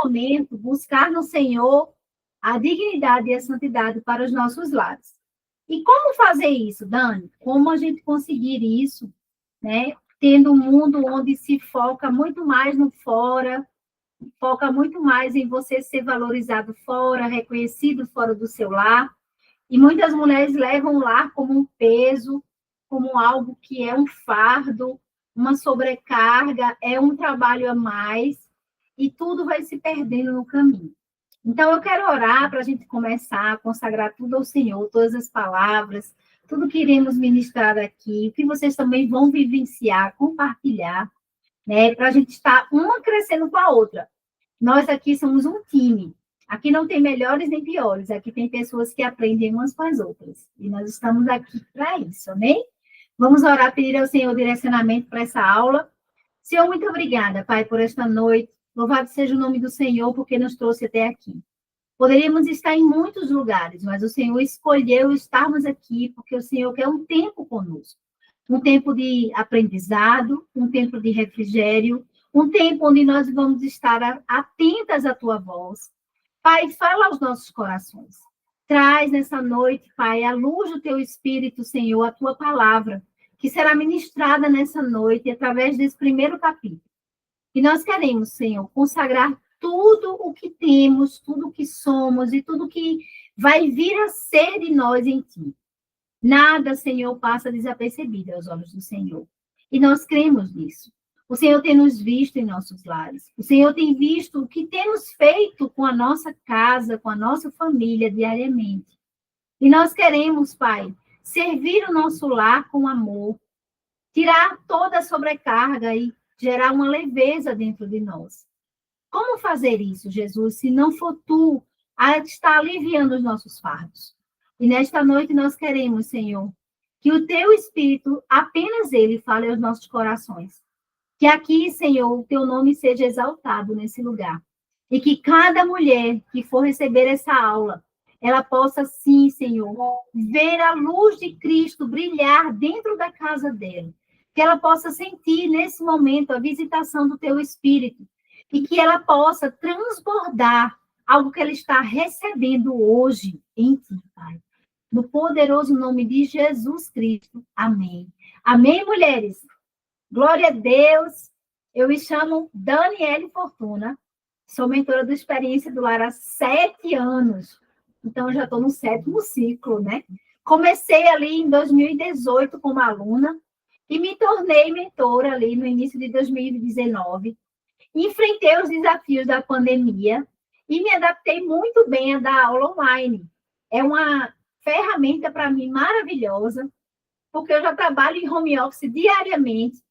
momento, buscar no Senhor a dignidade e a santidade para os nossos lares. E como fazer isso, Dani? Como a gente conseguir isso, né? Tendo um mundo onde se foca muito mais no fora, foca muito mais em você ser valorizado fora, reconhecido fora do seu lar. E muitas mulheres levam o lar como um peso, como algo que é um fardo, uma sobrecarga, é um trabalho a mais, e tudo vai se perdendo no caminho. Então, eu quero orar para a gente começar a consagrar tudo ao Senhor, todas as palavras, tudo que iremos ministrar aqui, o que vocês também vão vivenciar, compartilhar, né? Para a gente estar uma crescendo com a outra. Nós aqui somos um time. Aqui não tem melhores nem piores, aqui tem pessoas que aprendem umas com as outras. E nós estamos aqui para isso, amém? Vamos orar, pedir ao Senhor direcionamento para essa aula. Senhor, muito obrigada, Pai, por esta noite. Louvado seja o nome do Senhor, porque nos trouxe até aqui. Poderíamos estar em muitos lugares, mas o Senhor escolheu estarmos aqui, porque o Senhor quer um tempo conosco. Um tempo de aprendizado, um tempo de refrigério, um tempo onde nós vamos estar atentas à tua voz. Pai, fala aos nossos corações. Traz nessa noite, Pai, à luz do teu Espírito, Senhor, a tua palavra, que será ministrada nessa noite através desse primeiro capítulo. E nós queremos, Senhor, consagrar tudo o que temos, tudo o que somos e tudo que vai vir a ser de nós em ti. Nada, Senhor, passa desapercebido aos olhos do Senhor. E nós cremos nisso. O Senhor tem nos visto em nossos lares. O Senhor tem visto o que temos feito com a nossa casa, com a nossa família diariamente. E nós queremos, Pai, servir o nosso lar com amor, tirar toda a sobrecarga e gerar uma leveza dentro de nós. Como fazer isso, Jesus, se não for tu a estar aliviando os nossos fardos? E nesta noite nós queremos, Senhor, que o teu Espírito, apenas ele, fale aos nossos corações. Que aqui, Senhor, o teu nome seja exaltado nesse lugar. E que cada mulher que for receber essa aula, ela possa, sim, Senhor, ver a luz de Cristo brilhar dentro da casa dela. Que ela possa sentir, nesse momento, a visitação do teu Espírito. E que ela possa transbordar algo que ela está recebendo hoje em ti, Pai. No poderoso nome de Jesus Cristo. Amém. Amém, mulheres? Glória a Deus. Eu me chamo Daniele Fortuna. Sou mentora do Experiência do Lar há 7 anos. Então, eu já estou no 7º ciclo, né? Comecei ali em 2018 como aluna e me tornei mentora ali no início de 2019. Enfrentei os desafios da pandemia e me adaptei muito bem a dar aula online. É uma ferramenta para mim maravilhosa, porque eu já trabalho em home office diariamente,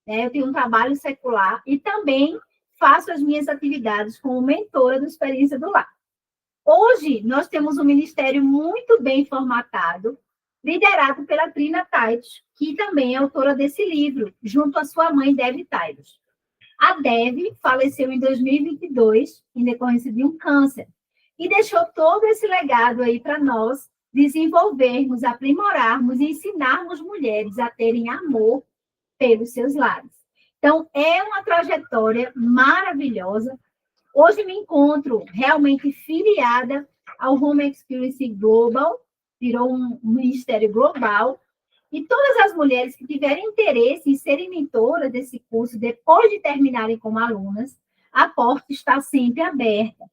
né? Eu tenho um trabalho secular e também faço as minhas atividades como mentora do Experiência do Lar. Hoje, nós temos um ministério muito bem formatado, liderado pela Trina Taitos, que também é autora desse livro, junto à sua mãe, Debbie Taitos. A Debbie faleceu em 2022, em decorrência de um câncer, e deixou todo esse legado aí para nós desenvolvermos, aprimorarmos e ensinarmos mulheres a terem amor pelos seus lares. Então, é uma trajetória maravilhosa. Hoje me encontro realmente filiada ao Home Experience Global, virou um ministério global, e todas as mulheres que tiverem interesse em serem mentoras desse curso, depois de terminarem como alunas, a porta está sempre aberta,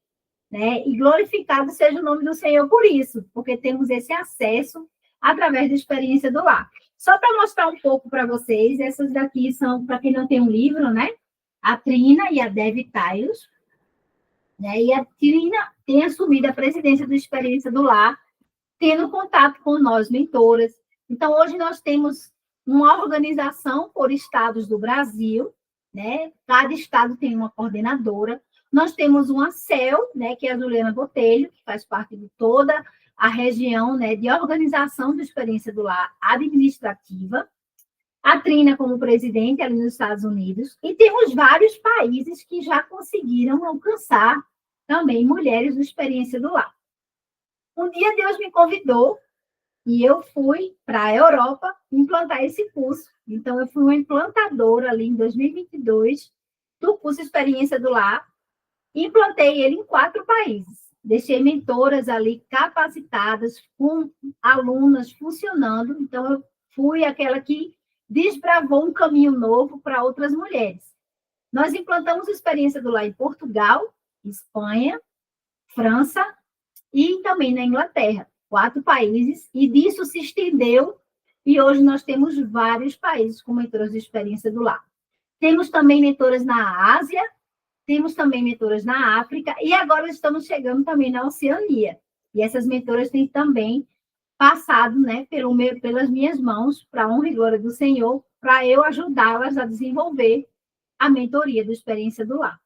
né? E glorificado seja o nome do Senhor por isso, porque temos esse acesso através da Experiência do Lar. Só para mostrar um pouco para vocês, essas daqui são, para quem não tem um livro, né? A Trina e a Debbie Tailos, né? E a Trina tem assumido a presidência da Experiência do Lar, tendo contato com nós, mentoras. Então, hoje nós temos uma organização por estados do Brasil, né? Cada estado tem uma coordenadora. Nós temos uma CEL, né, que é a Juliana Botelho, que faz parte de toda a região, né, de organização da Experiência do Lar administrativa. A Trina como presidente ali nos Estados Unidos. E temos vários países que já conseguiram alcançar também mulheres da Experiência do Lar. Um dia Deus me convidou e eu fui para a Europa implantar esse curso. Então, eu fui uma implantadora ali em 2022 do curso Experiência do Lar. Implantei ele em 4 países. Deixei mentoras ali capacitadas, com alunas funcionando. Então, eu fui aquela que desbravou um caminho novo para outras mulheres. Nós implantamos a experiência do lar em Portugal, Espanha, França e também na Inglaterra, 4 países, e disso se estendeu, e hoje nós temos vários países com mentoras de experiência do lar. Temos também mentoras na Ásia, temos também mentoras na África, e agora estamos chegando também na Oceania. E essas mentoras têm também passado, né, pelas minhas mãos, para a honra e glória do Senhor, para eu ajudá-las a desenvolver a mentoria do Experiência do Lar.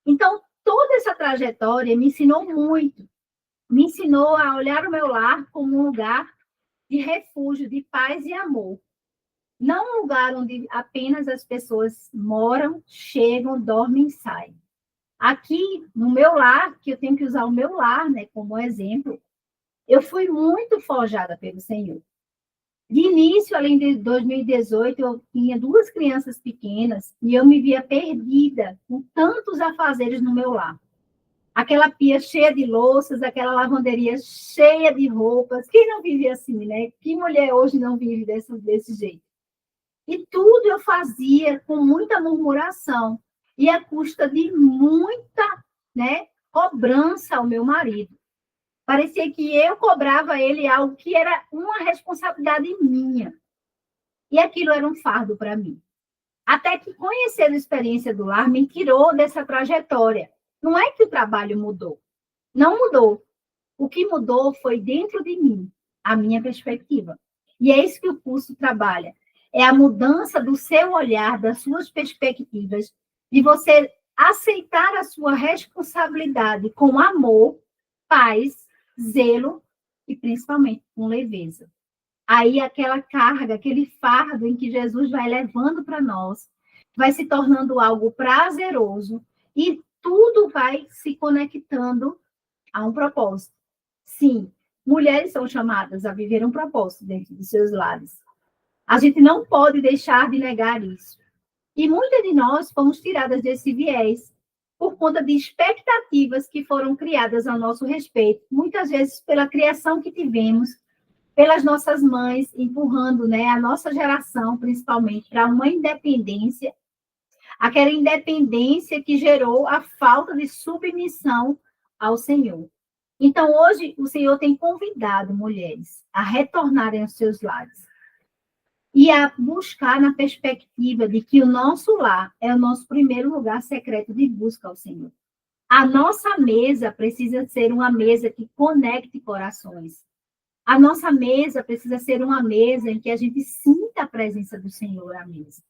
Então, toda essa trajetória me ensinou muito. Me ensinou a olhar o meu lar como um lugar de refúgio, de paz e amor. Não um lugar onde apenas as pessoas moram, chegam, dormem e saem. Aqui, no meu lar, que eu tenho que usar o meu lar, né, como exemplo, eu fui muito forjada pelo Senhor. De início, além de 2018, eu tinha 2 crianças pequenas e eu me via perdida com tantos afazeres no meu lar. Aquela pia cheia de louças, aquela lavanderia cheia de roupas. Quem não vive assim, né? Que mulher hoje não vive desse jeito? E tudo eu fazia com muita murmuração e à custa de muita, né, cobrança ao meu marido. Parecia que eu cobrava ele algo que era uma responsabilidade minha. E aquilo era um fardo para mim. Até que conhecer a experiência do lar me tirou dessa trajetória. Não é que o trabalho mudou. Não mudou. O que mudou foi dentro de mim, a minha perspectiva. E é isso que o curso trabalha. É a mudança do seu olhar, das suas perspectivas, de você aceitar a sua responsabilidade com amor, paz, zelo e principalmente com leveza. Aí aquela carga, aquele fardo em que Jesus vai levando para nós, vai se tornando algo prazeroso e tudo vai se conectando a um propósito. Sim, mulheres são chamadas a viver um propósito dentro de seus lares. A gente não pode deixar de negar isso. E muitas de nós fomos tiradas desse viés por conta de expectativas que foram criadas ao nosso respeito, muitas vezes pela criação que tivemos, pelas nossas mães, empurrando, né, a nossa geração, principalmente, para uma independência, aquela independência que gerou a falta de submissão ao Senhor. Então, hoje, o Senhor tem convidado mulheres a retornarem aos seus lares e a buscar na perspectiva de que o nosso lar é o nosso primeiro lugar secreto de busca ao Senhor. A nossa mesa precisa ser uma mesa que conecte corações. A nossa mesa precisa ser uma mesa em que a gente sinta a presença do Senhor à mesa.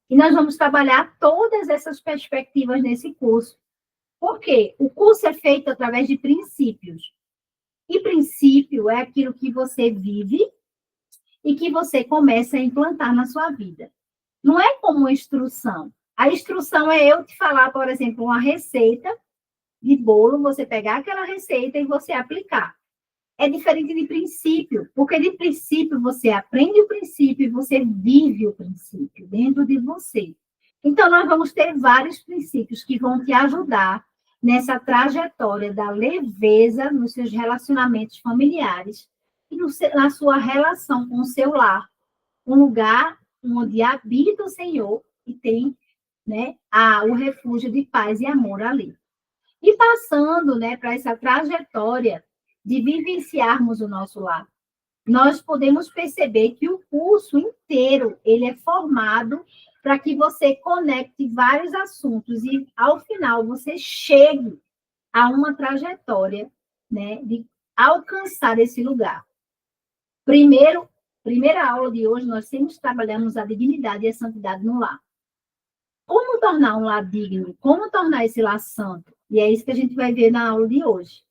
E nós vamos trabalhar todas essas perspectivas nesse curso. Por quê? O curso é feito através de princípios. E princípio é aquilo que você vive e que você começa a implantar na sua vida. Não é como uma instrução. A instrução é eu te falar, por exemplo, uma receita de bolo, você pegar aquela receita e você aplicar. É diferente de princípio, porque de princípio você aprende o princípio e você vive o princípio dentro de você. Então, nós vamos ter vários princípios que vão te ajudar nessa trajetória da leveza nos seus relacionamentos familiares e na sua relação com o seu lar, um lugar onde habita o Senhor e tem, né, o refúgio de paz e amor ali. E passando, né, para essa trajetória de vivenciarmos o nosso lar, nós podemos perceber que o curso inteiro ele é formado para que você conecte vários assuntos e, ao final, você chegue a uma trajetória, né, de alcançar esse lugar. Primeira aula de hoje, nós sempre trabalhamos a dignidade e a santidade no lar. Como tornar um lar digno? Como tornar esse lar santo? E é isso que a gente vai ver na aula de hoje.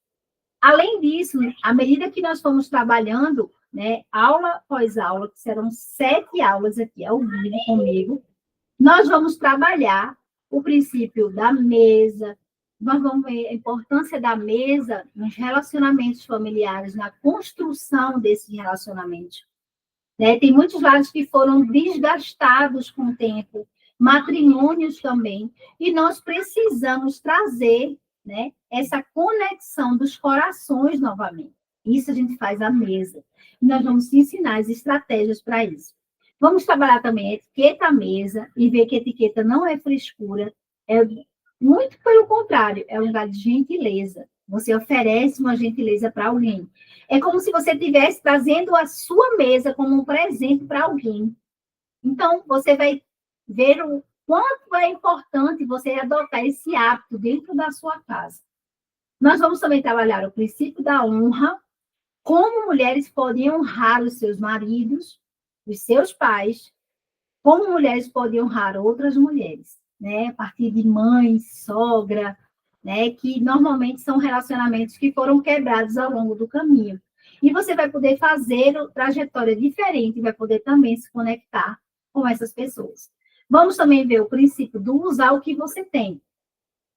Além disso, à medida que nós fomos trabalhando, né, aula após aula, que serão 7 aulas aqui ao vivo comigo, nós vamos trabalhar o princípio da mesa, nós vamos ver a importância da mesa nos relacionamentos familiares, na construção desses relacionamentos. Né? Tem muitos lares que foram desgastados com o tempo, matrimônios também, e nós precisamos trazer né? Essa conexão dos corações novamente. Isso a gente faz à mesa. E nós vamos te ensinar as estratégias para isso. Vamos trabalhar também a etiqueta à mesa e ver que etiqueta não é frescura, é muito pelo contrário, é um lugar de gentileza. Você oferece uma gentileza para alguém. É como se você estivesse trazendo a sua mesa como um presente para alguém. Então, você vai ver o quanto é importante você adotar esse hábito dentro da sua casa. Nós vamos também trabalhar o princípio da honra, como mulheres podem honrar os seus maridos, os seus pais, como mulheres podem honrar outras mulheres, né? A partir de mãe, sogra, né? Que normalmente são relacionamentos que foram quebrados ao longo do caminho. E você vai poder fazer uma trajetória diferente, vai poder também se conectar com essas pessoas. Vamos também ver o princípio do usar o que você tem.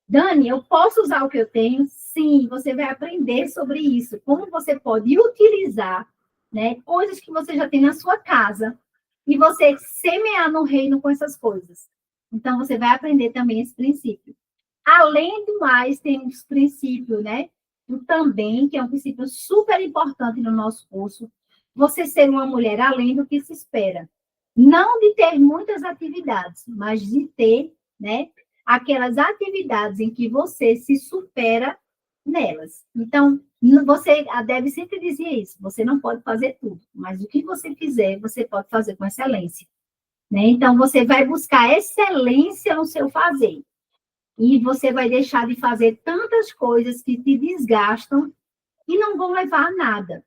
Dani, eu posso usar o que eu tenho? Sim, você vai aprender sobre isso, como você pode utilizar, né, coisas que você já tem na sua casa e você semear no reino com essas coisas. Então, você vai aprender também esse princípio. Além do mais, tem os princípios, né? O também, que é um princípio super importante no nosso curso. Você ser uma mulher além do que se espera. Não de ter muitas atividades, mas de ter, né? Aquelas atividades em que você se supera nelas. Então, você, a Deb sempre dizia isso, você não pode fazer tudo, mas o que você fizer, você pode fazer com excelência. Né? Então, você vai buscar excelência no seu fazer. E você vai deixar de fazer tantas coisas que te desgastam e não vão levar a nada.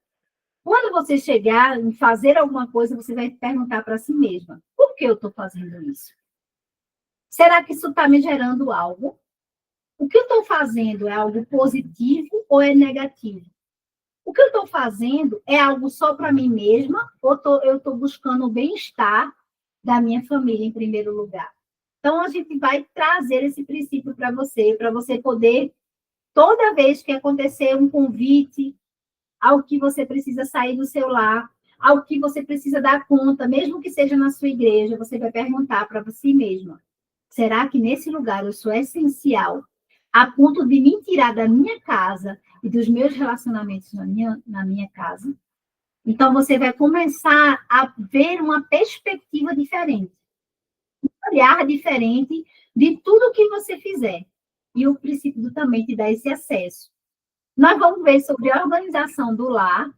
Quando você chegar em fazer alguma coisa, você vai perguntar para si mesma: por que eu estou fazendo isso? Será que isso está me gerando algo? O que eu estou fazendo é algo positivo ou é negativo? O que eu estou fazendo é algo só para mim mesma ou eu estou buscando o bem-estar da minha família em primeiro lugar? Então, a gente vai trazer esse princípio para você poder, toda vez que acontecer um convite, ao que você precisa sair do seu lar, ao que você precisa dar conta, mesmo que seja na sua igreja, você vai perguntar para si mesma: será que nesse lugar eu sou essencial a ponto de me tirar da minha casa e dos meus relacionamentos na minha casa? Então, você vai começar a ver uma perspectiva diferente, um olhar diferente de tudo que você fizer. E o princípio também te dá esse acesso. Nós vamos ver sobre a organização do lar,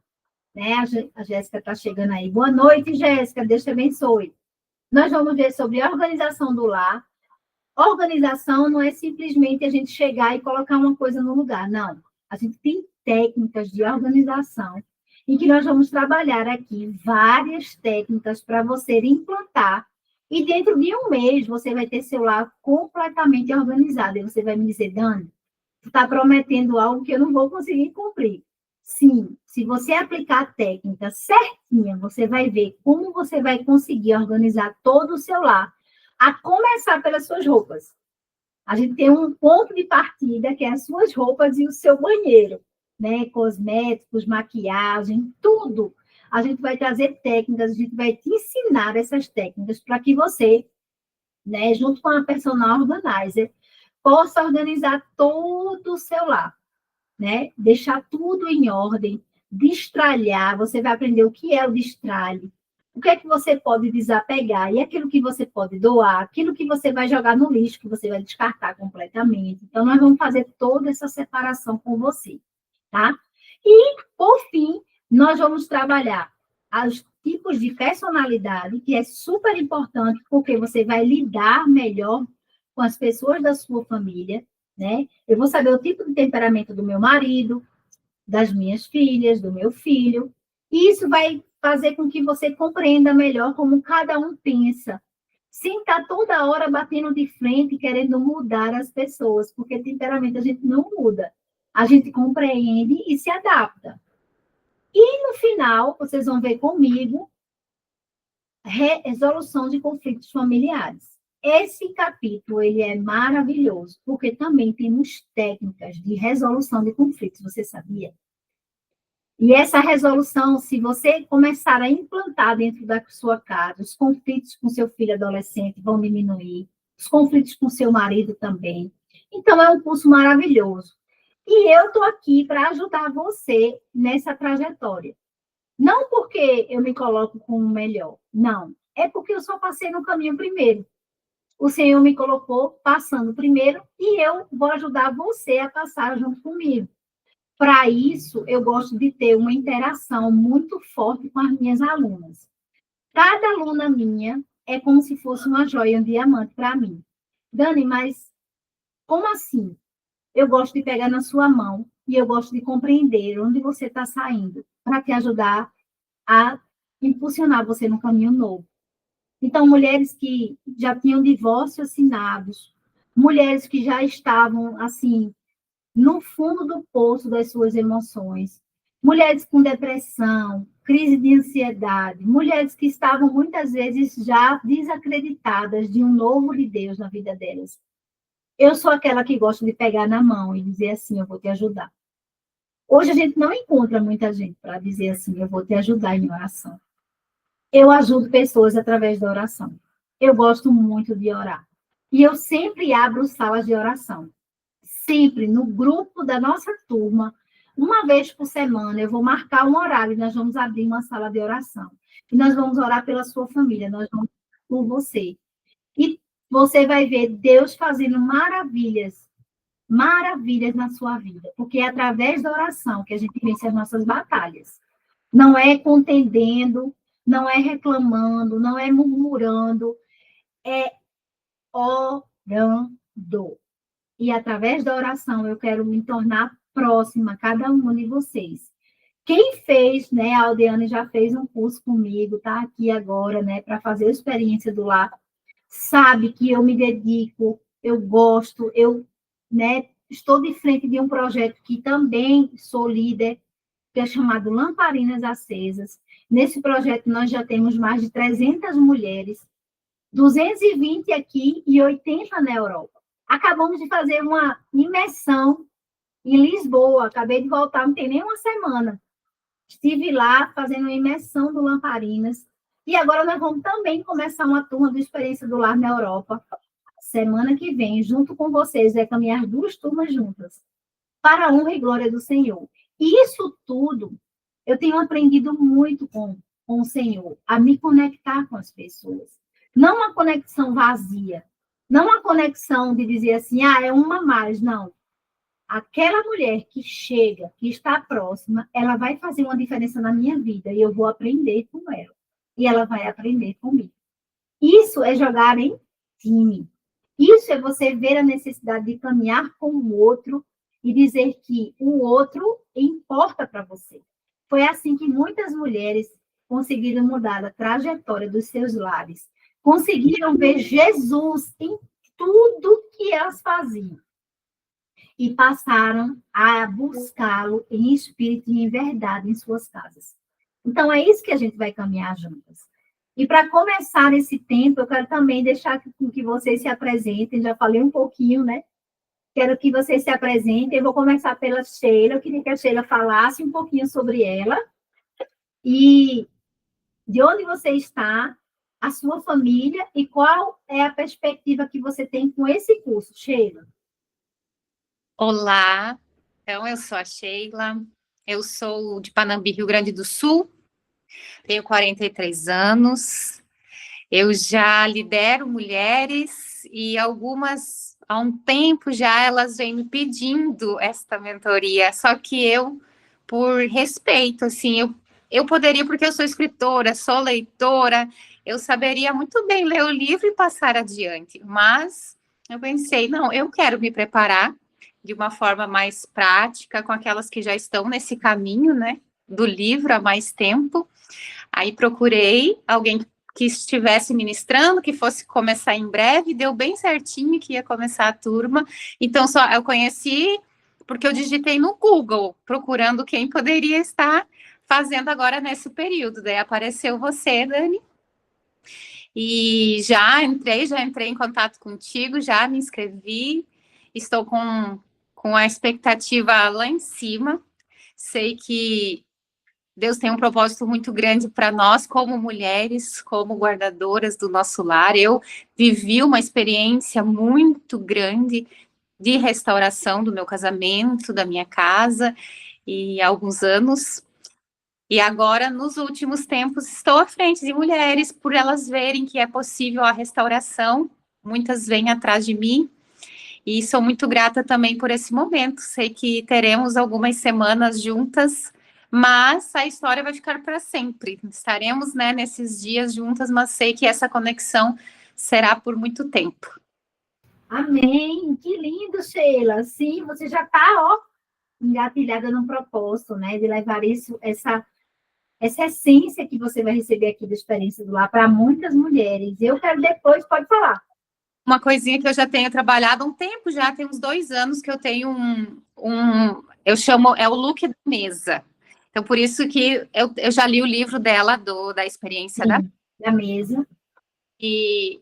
né? A Jéssica está chegando aí. Boa noite, Jéssica, Deus te abençoe. Nós vamos ver sobre a organização do lar. Organização não é simplesmente a gente chegar e colocar uma coisa no lugar, não. A gente tem técnicas de organização em que nós vamos trabalhar aqui várias técnicas para você implantar. E dentro de um mês, você vai ter seu lar completamente organizado. E você vai me dizer: Dani, tu está prometendo algo que eu não vou conseguir cumprir. Sim, se você aplicar a técnica certinha, você vai ver como você vai conseguir organizar todo o seu lar, a começar pelas suas roupas. A gente tem um ponto de partida, que é as suas roupas e o seu banheiro, né? Cosméticos, maquiagem, tudo. A gente vai trazer técnicas, a gente vai te ensinar essas técnicas para que você, né, junto com a personal organizer, possa organizar todo o seu lar, né? Deixar tudo em ordem, destralhar, você vai aprender o que é o destralhe, o que é que você pode desapegar, e aquilo que você pode doar, aquilo que você vai jogar no lixo, que você vai descartar completamente. Então, nós vamos fazer toda essa separação com você, tá? E, por fim, nós vamos trabalhar os tipos de personalidade, que é super importante, porque você vai lidar melhor com as pessoas da sua família, né? Eu vou saber o tipo de temperamento do meu marido, das minhas filhas, do meu filho, e isso vai fazer com que você compreenda melhor como cada um pensa, sem estar toda hora batendo de frente, querendo mudar as pessoas, porque temperamento a gente não muda, a gente compreende e se adapta. E no final, vocês vão ver comigo resolução de conflitos familiares. Esse capítulo ele é maravilhoso, porque também temos técnicas de resolução de conflitos, você sabia? E essa resolução, se você começar a implantar dentro da sua casa, os conflitos com seu filho adolescente vão diminuir, os conflitos com seu marido também. Então, é um curso maravilhoso. E eu estou aqui para ajudar você nessa trajetória. Não porque eu me coloco como melhor, não. É porque eu só passei no caminho primeiro. O Senhor me colocou passando primeiro e eu vou ajudar você a passar junto comigo. Para isso, eu gosto de ter uma interação muito forte com as minhas alunas. Cada aluna minha é como se fosse uma joia, um diamante para mim. Dani, mas como assim? Eu gosto de pegar na sua mão e eu gosto de compreender onde você está saindo para te ajudar a impulsionar você no caminho novo. Então, mulheres que já tinham divórcio assinados, mulheres que já estavam, assim, no fundo do poço das suas emoções, mulheres com depressão, crise de ansiedade, mulheres que estavam muitas vezes já desacreditadas de um novo de Deus na vida delas. Eu sou aquela que gosta de pegar na mão e dizer assim, eu vou te ajudar. Hoje a gente não encontra muita gente para dizer assim, eu vou te ajudar em oração. Eu ajudo pessoas através da oração. Eu gosto muito de orar. E eu sempre abro salas de oração. Sempre no grupo da nossa turma, uma vez por semana, eu vou marcar um horário e nós vamos abrir uma sala de oração. E nós vamos orar pela sua família, nós vamos orar por você. E você vai ver Deus fazendo maravilhas, maravilhas na sua vida, porque é através da oração que a gente vence as nossas batalhas. Não é contendendo, não é reclamando, não é murmurando, é orando. E através da oração eu quero me tornar próxima a cada um de vocês. Quem fez, né, a Aldeane já fez um curso comigo, tá aqui agora, né, para fazer a experiência do lar, sabe que eu me dedico, eu gosto, eu, né, estou de frente de um projeto que também sou líder, que é chamado Lamparinas Acesas. Nesse projeto nós já temos mais de 300 mulheres, 220 aqui e 80 na Europa. Acabamos de fazer uma imersão em Lisboa, acabei de voltar, não tem nem uma semana. Estive lá fazendo uma imersão do Lamparinas, e agora nós vamos também começar uma turma do Experiência do Lar na Europa. Semana que vem, junto com vocês, vai caminhar 2 turmas juntas, para a honra e glória do Senhor. E isso tudo, eu tenho aprendido muito com o Senhor, a me conectar com as pessoas. Não uma conexão vazia, não uma conexão de dizer assim, é uma a mais, não. Aquela mulher que chega, que está próxima, ela vai fazer uma diferença na minha vida e eu vou aprender com ela. E ela vai aprender comigo. Isso é jogar em time. Isso é você ver a necessidade de caminhar com o outro e dizer que o outro importa para você. Foi assim que muitas mulheres conseguiram mudar a trajetória dos seus lares. Conseguiram ver Jesus em tudo que elas faziam. E passaram a buscá-lo em espírito e em verdade em suas casas. Então, é isso que a gente vai caminhar juntas. E para começar esse tempo, eu quero também deixar que vocês se apresentem, já falei um pouquinho, né? Quero que vocês se apresentem, eu vou começar pela Sheila, eu queria que a Sheila falasse um pouquinho sobre ela, e de onde você está, a sua família, e qual é a perspectiva que você tem com esse curso, Sheila. Olá, então eu sou a Sheila, eu sou de Panambi, Rio Grande do Sul, tenho 43 anos, eu já lidero mulheres e algumas, há um tempo já, elas vêm me pedindo esta mentoria, só que eu, por respeito, assim, eu poderia, porque eu sou escritora, sou leitora, eu saberia muito bem ler o livro e passar adiante, mas eu pensei, não, eu quero me preparar de uma forma mais prática, com aquelas que já estão nesse caminho, né, do livro há mais tempo. Aí procurei alguém que estivesse ministrando, que fosse começar em breve, deu bem certinho que ia começar a turma. Então, só eu conheci porque eu digitei no Google, procurando quem poderia estar fazendo agora nesse período. Daí apareceu você, Dani. E já entrei em contato contigo, já me inscrevi, estou com a expectativa lá em cima. Sei que Deus tem um propósito muito grande para nós, como mulheres, como guardadoras do nosso lar. Eu vivi uma experiência muito grande de restauração do meu casamento, da minha casa, e há alguns anos. E agora, nos últimos tempos, estou à frente de mulheres, por elas verem que é possível a restauração. Muitas vêm atrás de mim, e sou muito grata também por esse momento. Sei que teremos algumas semanas juntas, mas a história vai ficar para sempre. Estaremos, né, nesses dias juntas, mas sei que essa conexão será por muito tempo. Amém. Que lindo, Sheila. Sim, você já está, ó, engatilhada num propósito, né, de levar isso, essa essência que você vai receber aqui da experiência do lar para muitas mulheres. Eu quero depois, pode falar. Uma coisinha que eu já tenho trabalhado há um tempo, já tem uns 2 anos que eu tenho eu chamo, é o look da mesa. Então, por isso que eu já li o livro dela, da experiência da mesa. E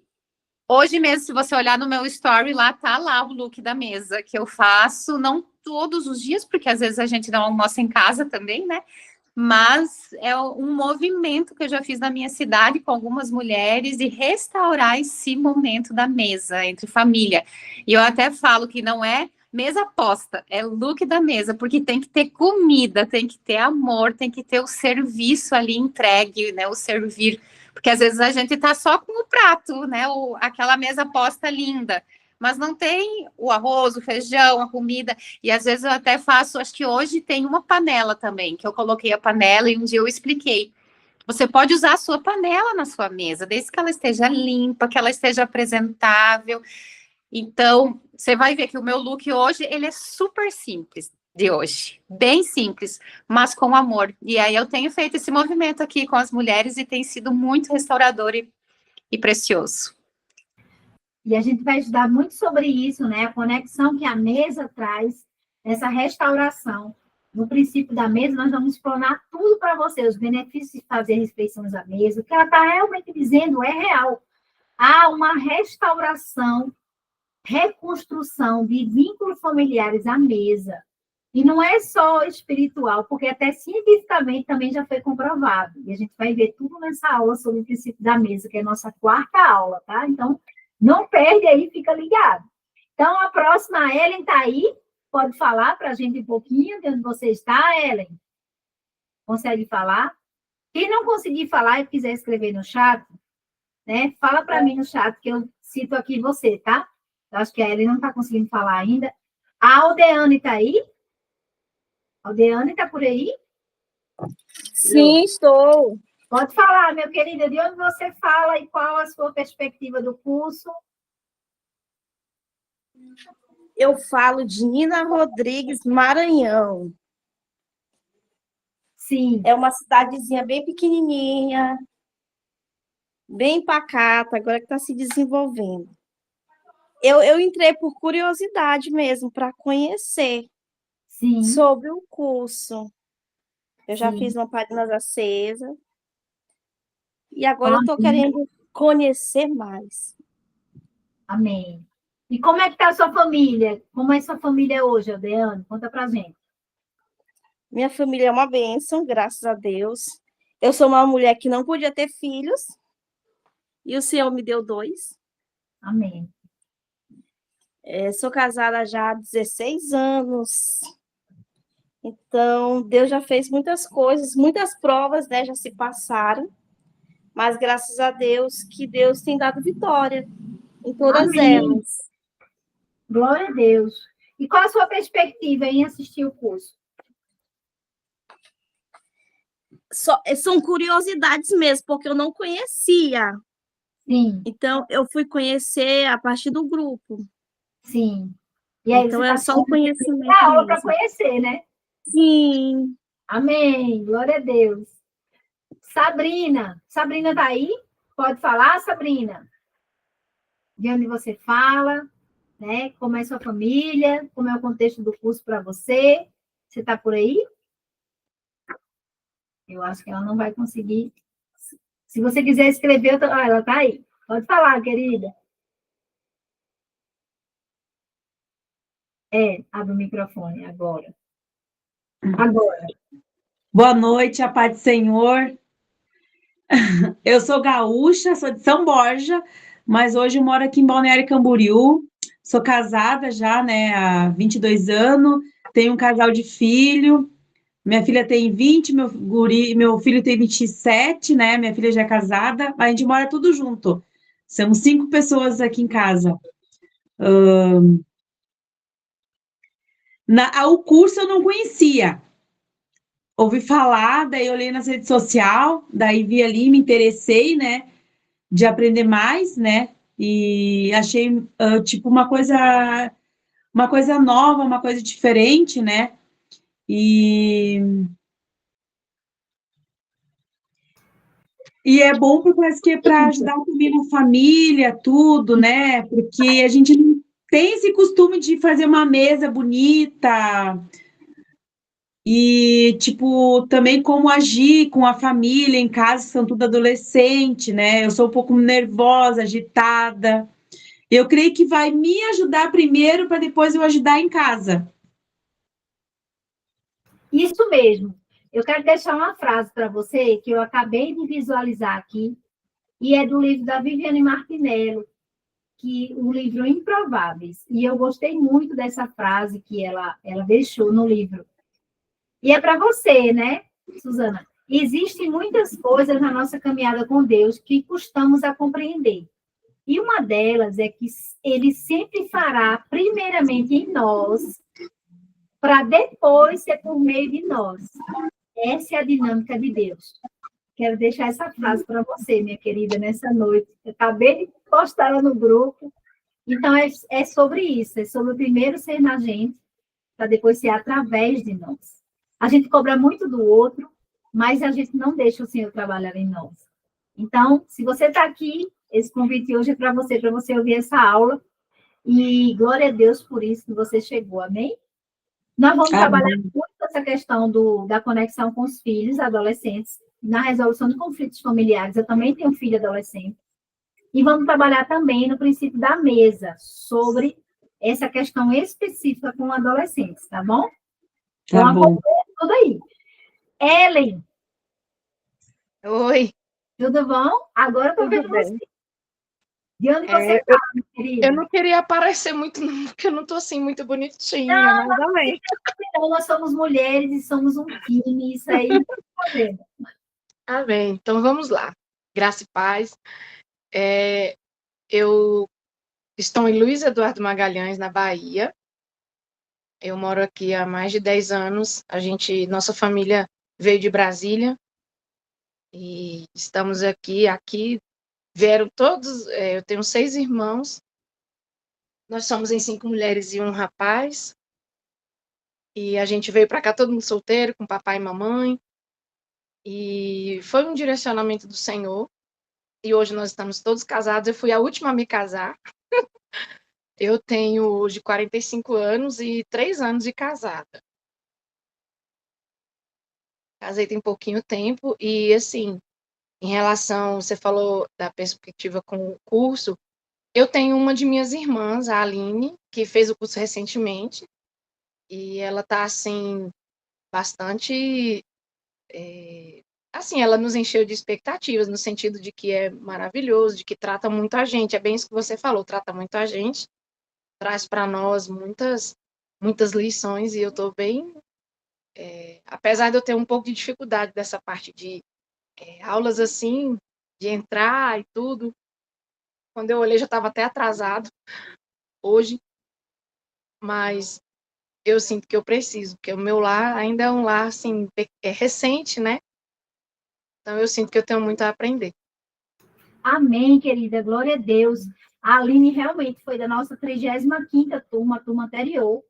hoje mesmo, se você olhar no meu story, tá lá o look da mesa que eu faço, não todos os dias, porque às vezes a gente não almoça em casa também, né? Mas é um movimento que eu já fiz na minha cidade com algumas mulheres de restaurar esse momento da mesa entre família. E eu até falo que não é mesa posta, é look da mesa, porque tem que ter comida, tem que ter amor, tem que ter o serviço ali entregue, né? O servir. Porque às vezes a gente tá só com o prato, né? Aquela mesa posta linda, mas não tem o arroz, o feijão, a comida. E às vezes eu até faço, acho que hoje tem uma panela também, que eu coloquei a panela e um dia eu expliquei. Você pode usar a sua panela na sua mesa, desde que ela esteja limpa, que ela esteja apresentável. Então, você vai ver que o meu look hoje, ele é super simples de hoje, bem simples, mas com amor. E aí eu tenho feito esse movimento aqui com as mulheres e tem sido muito restaurador e precioso. E a gente vai estudar muito sobre isso, né? A conexão que a mesa traz, essa restauração. No princípio da mesa, nós vamos explanar tudo para você, os benefícios de fazer refeições à mesa. O que ela está realmente dizendo é real. Há uma restauração, reconstrução de vínculos familiares à mesa. E não é só espiritual, porque até cientificamente também já foi comprovado. E a gente vai ver tudo nessa aula sobre o princípio da mesa, que é a nossa 4ª aula, tá? Então, não perde aí, fica ligado. Então, a próxima, a Ellen está aí. Pode falar para a gente um pouquinho de onde você está, Ellen? Consegue falar? Quem não conseguir falar e quiser escrever no chat, né? Fala para mim no chat, que eu cito aqui você, tá? Eu acho que a Ellen não está conseguindo falar ainda. A Aldeane está aí? Aldeane está por aí? Sim, estou. Pode falar, meu querido, de onde você fala e qual a sua perspectiva do curso? Eu falo de Nina Rodrigues, Maranhão. Sim. É uma cidadezinha bem pequenininha, bem pacata, agora que está se desenvolvendo. Eu entrei por curiosidade mesmo, para conhecer sobre o curso. Eu já fiz uma página acesa. E agora eu estou querendo conhecer mais. Amém. E como é que está a sua família? Como é a sua família hoje, Aldeane? Conta pra gente. Minha família é uma bênção, graças a Deus. Eu sou uma mulher que não podia ter filhos, e o Senhor me deu 2. Amém. Sou casada já há 16 anos. Então, Deus já fez muitas coisas, muitas provas, né, já se passaram. Mas graças a Deus que Deus tem dado vitória em todas elas. Glória a Deus. E qual a sua perspectiva em assistir o curso? São curiosidades mesmo, porque eu não conhecia. Sim. Então, eu fui conhecer a partir do grupo. Sim. E aí então, é só o conhecimento a aula para conhecer, né? Sim. Amém. Glória a Deus. Sabrina. Sabrina está aí? Pode falar, Sabrina? De onde você fala, né? Como é sua família, como é o contexto do curso para você. Você está por aí? Eu acho que ela não vai conseguir. Se você quiser escrever, ela está aí. Pode falar, querida. Abre o microfone agora. Agora. Boa noite, a paz do Senhor. Eu sou gaúcha, sou de São Borja, mas hoje eu moro aqui em Balneário Camboriú. sou casada já, né, há 22 anos, tenho um casal de filho, minha filha tem 20, meu filho tem 27, né, minha filha já é casada, a gente mora tudo junto. Somos 5 pessoas aqui em casa. O curso eu não conhecia. Ouvi falar, daí olhei nas redes sociais, daí vi ali, me interessei, né, de aprender mais, né, e achei, tipo, uma coisa nova, uma coisa diferente, né, e é bom porque parece que é para ajudar também na família, tudo, né, porque a gente não tem esse costume de fazer uma mesa bonita, e, tipo, também como agir com a família em casa, que são tudo adolescente, né? Eu sou um pouco nervosa, agitada. Eu creio que vai me ajudar primeiro para depois eu ajudar em casa. Isso mesmo. Eu quero deixar uma frase para você que eu acabei de visualizar aqui, e é do livro da Viviane Martinello, que o livro Improváveis. E eu gostei muito dessa frase que ela deixou no livro. E é para você, né, Suzana? Existem muitas coisas na nossa caminhada com Deus que custamos a compreender. E uma delas é que Ele sempre fará primeiramente em nós, para depois ser por meio de nós. Essa é a dinâmica de Deus. Quero deixar essa frase para você, minha querida, nessa noite. Eu acabei de postar ela no grupo. Então, é sobre isso. É sobre o primeiro ser na gente, para depois ser através de nós. A gente cobra muito do outro, mas a gente não deixa o Senhor trabalhar em nós. Então, se você está aqui, esse convite hoje é para você ouvir essa aula. E glória a Deus por isso que você chegou, amém? Nós vamos trabalhar muito essa questão da conexão com os filhos, adolescentes, na resolução de conflitos familiares. Eu também tenho um filho adolescente. E vamos trabalhar também no princípio da mesa, sobre essa questão específica com adolescentes, tá bom? Tá bom. Tudo aí. Ellen. Oi. Tudo bom? Agora eu tô vendo você. De onde você está, minha querida? Eu não queria aparecer muito, não, porque eu não tô assim muito bonitinha, mas amém. Não, nós somos mulheres e somos um time, isso aí não tem problema. Amém. Então vamos lá. Graça e paz. Eu estou em Luiz Eduardo Magalhães, na Bahia. Eu moro aqui há mais de 10 anos. Nossa família veio de Brasília e estamos aqui. Aqui vieram todos. Eu tenho 6 irmãos. Nós somos em 5 mulheres e um rapaz. E a gente veio para cá todo mundo solteiro, com papai e mamãe. E foi um direcionamento do Senhor. E hoje nós estamos todos casados. Eu fui a última a me casar. Eu tenho hoje 45 anos e 3 anos de casada. Casei tem pouquinho tempo. E, assim, em relação, você falou da perspectiva com o curso, eu tenho uma de minhas irmãs, a Aline, que fez o curso recentemente. E ela está, assim, bastante... assim, ela nos encheu de expectativas, no sentido de que é maravilhoso, de que trata muito a gente. É bem isso que você falou, trata muito a gente. Traz para nós muitas lições, e eu estou bem... apesar de eu ter um pouco de dificuldade dessa parte de aulas, assim, de entrar e tudo, quando eu olhei já estava até atrasado hoje, mas eu sinto que eu preciso, porque o meu lar ainda é um lar, assim, recente, né? Então eu sinto que eu tenho muito a aprender. Amém, querida, glória a Deus. A Aline realmente foi da nossa 35ª turma, a turma anterior,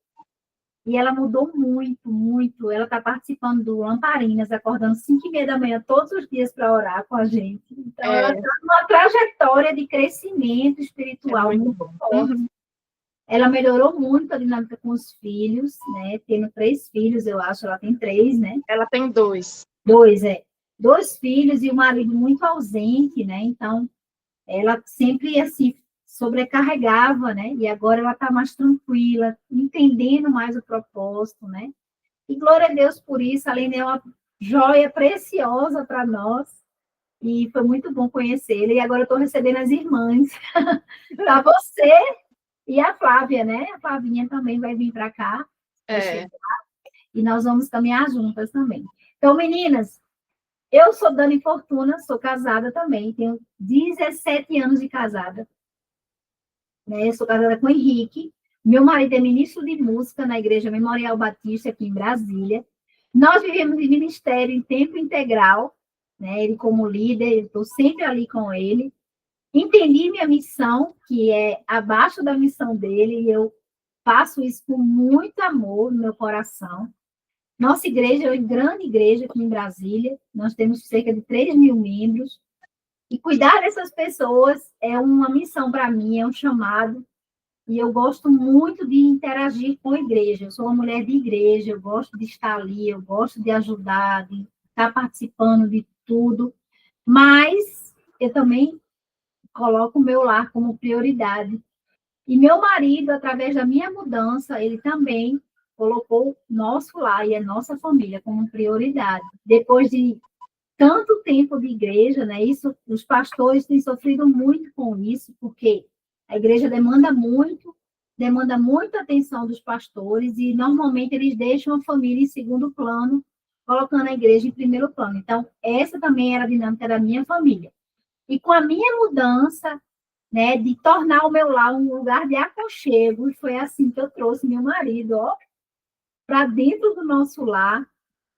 e ela mudou muito, muito. Ela está participando do Lamparinas, acordando 5h30 da manhã todos os dias para orar com a gente. Então, ela está numa trajetória de crescimento espiritual muito forte. Uhum. Ela melhorou muito a dinâmica com os filhos, né? Tendo 3 filhos, eu acho. Ela tem 3, né? Ela tem 2. 2 filhos e o marido muito ausente, né? Então, ela sempre, assim, sobrecarregava, né? E agora ela está mais tranquila, entendendo mais o propósito, né? E glória a Deus por isso, além de uma joia preciosa para nós. E foi muito bom conhecê-la. E agora eu estou recebendo as irmãs. Tá você E a Flávia, né? A Flavinha também vai vir para cá. É. E nós vamos caminhar juntas também. Então, meninas, eu sou Dani Fortuna, sou casada também, tenho 17 anos de casada. Né? Sou casada com o Henrique. Meu marido é ministro de música na Igreja Memorial Batista, aqui em Brasília. Nós vivemos em ministério em tempo integral, né? Ele como líder, eu estou sempre ali com ele. Entendi minha missão, que é abaixo da missão dele, e eu faço isso com muito amor no meu coração. Nossa igreja é uma grande igreja aqui em Brasília, nós temos cerca de 3 mil membros, e cuidar dessas pessoas é uma missão para mim, é um chamado, e eu gosto muito de interagir com a igreja. Eu sou uma mulher de igreja, eu gosto de estar ali, eu gosto de ajudar, de estar participando de tudo, mas eu também coloco o meu lar como prioridade. E meu marido, através da minha mudança, ele também colocou nosso lar e a nossa família como prioridade. Depois de tanto tempo de igreja, né? Isso, os pastores têm sofrido muito com isso, porque a igreja demanda muita atenção dos pastores, e normalmente eles deixam a família em segundo plano, colocando a igreja em primeiro plano. Então, essa também era a dinâmica da minha família. E com a minha mudança, né, de tornar o meu lar um lugar de aconchego, e foi assim que eu trouxe meu marido, ó, para dentro do nosso lar.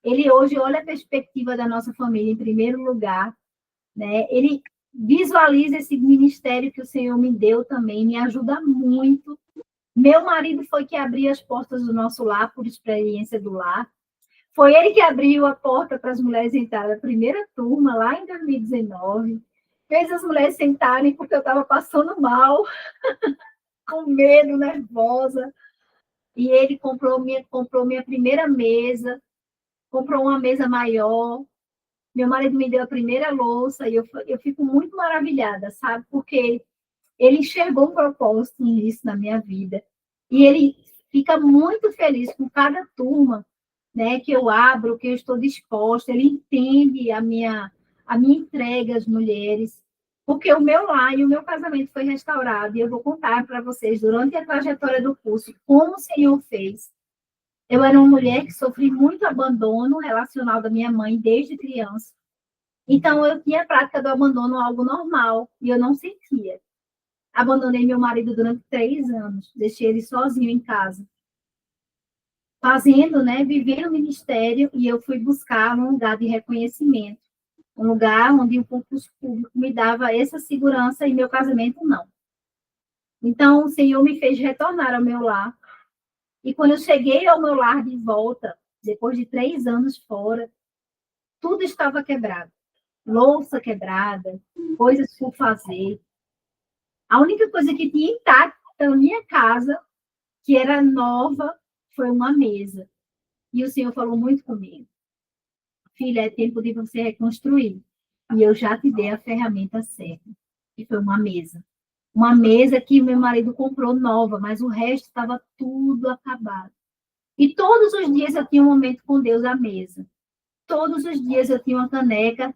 Ele hoje olha a perspectiva da nossa família em primeiro lugar, né? Ele visualiza esse ministério que o Senhor me deu também, me ajuda muito. Meu marido foi que abriu as portas do nosso lar, por experiência do lar. Foi ele que abriu a porta para as mulheres entrarem na primeira turma, lá em 2019. Fez as mulheres sentarem porque eu estava passando mal, com medo, nervosa. E ele comprou minha primeira mesa, comprou uma mesa maior. Meu marido me deu a primeira louça, e eu fico muito maravilhada, sabe? Porque ele enxergou um propósito nisso na minha vida. E ele fica muito feliz com cada turma, né, que eu abro, que eu estou disposta. Ele entende a minha entrega às mulheres, porque o meu lar e o meu casamento foi restaurado. E eu vou contar para vocês, durante a trajetória do curso, como o Senhor fez. Eu era uma mulher que sofri muito abandono relacional da minha mãe desde criança. Então, eu tinha a prática do abandono algo normal, e eu não sentia. Abandonei meu marido durante 3 anos, deixei ele sozinho em casa, fazendo, né, vivendo o ministério, e eu fui buscar um lugar de reconhecimento, um lugar onde o concurso público me dava essa segurança e meu casamento não. Então, o Senhor me fez retornar ao meu lar, e quando eu cheguei ao meu lar de volta, depois de 3 anos fora, tudo estava quebrado. Louça quebrada, coisas por fazer. A única coisa que tinha intacta na minha casa, que era nova, foi uma mesa. E o Senhor falou muito comigo. Filha, é tempo de você reconstruir. E eu já te dei a ferramenta certa. E foi uma mesa. Uma mesa que meu marido comprou nova, mas o resto estava tudo acabado. E todos os dias eu tinha um momento com Deus à mesa. Todos os dias eu tinha uma caneca,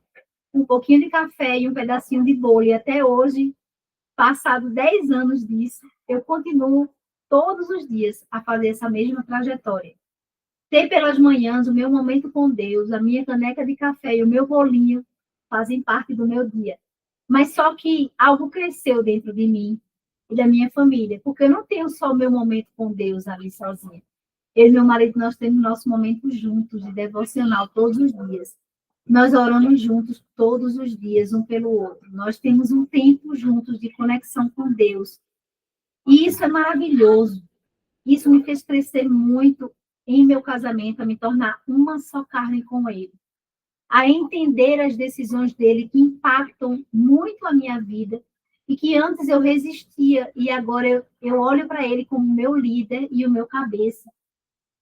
um pouquinho de café e um pedacinho de bolo. E até hoje, passado 10 anos disso, eu continuo todos os dias a fazer essa mesma trajetória. Ter pelas manhãs o meu momento com Deus, a minha caneca de café e o meu bolinho fazem parte do meu dia. Mas só que algo cresceu dentro de mim e da minha família, porque eu não tenho só o meu momento com Deus ali sozinha. Eu e meu marido, nós temos nosso momento juntos, de devocional, todos os dias. Nós oramos juntos todos os dias, um pelo outro. Nós temos um tempo juntos de conexão com Deus. E isso é maravilhoso. Isso me fez crescer muito em meu casamento, a me tornar uma só carne com Ele. A entender as decisões dele que impactam muito a minha vida e que antes eu resistia e agora eu olho para ele como meu líder e o meu cabeça.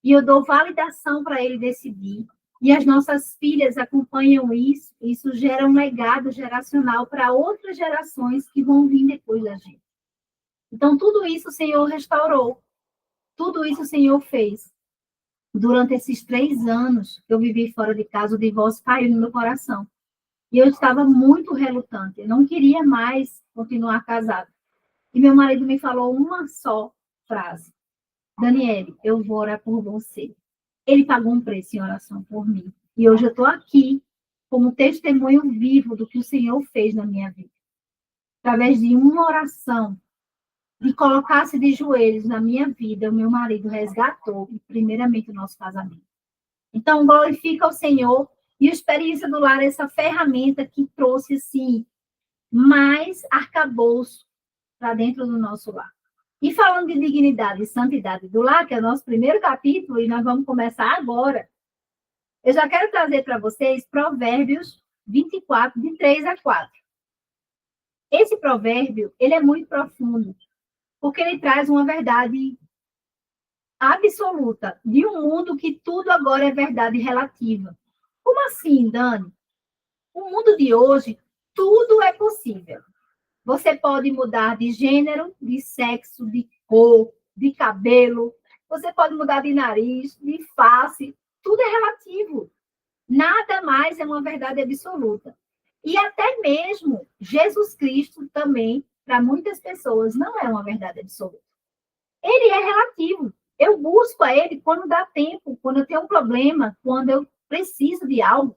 E eu dou validação para ele decidir. E as nossas filhas acompanham isso. Isso gera um legado geracional para outras gerações que vão vir depois da gente. Então, tudo isso o Senhor restaurou. Tudo isso o Senhor fez. Durante esses 3 anos que eu vivi fora de casa, o divórcio caiu no meu coração. E eu estava muito relutante. Eu não queria mais continuar casada. E meu marido me falou uma só frase: Daniele, eu vou orar por você. Ele pagou um preço em oração por mim. E hoje eu estou aqui como testemunho vivo do que o Senhor fez na minha vida. Através de uma oração, de colocar-se de joelhos na minha vida, o meu marido resgatou, primeiramente, o nosso casamento. Então, glorifica o Senhor. E a experiência do lar é essa ferramenta que trouxe, assim, mais arcabouço para dentro do nosso lar. E falando de dignidade e santidade do lar, que é o nosso primeiro capítulo, e nós vamos começar agora, eu já quero trazer para vocês Provérbios 24, de 3 a 4. Esse provérbio, ele é muito profundo, porque ele traz uma verdade absoluta de um mundo que tudo agora é verdade relativa. Como assim, Dani? O mundo de hoje, tudo é possível. Você pode mudar de gênero, de sexo, de cor, de cabelo. Você pode mudar de nariz, de face. Tudo é relativo. Nada mais é uma verdade absoluta. E até mesmo Jesus Cristo também, para muitas pessoas, não é uma verdade absoluta. Ele é relativo. Eu busco a ele quando dá tempo, quando eu tenho um problema, quando eu preciso de algo.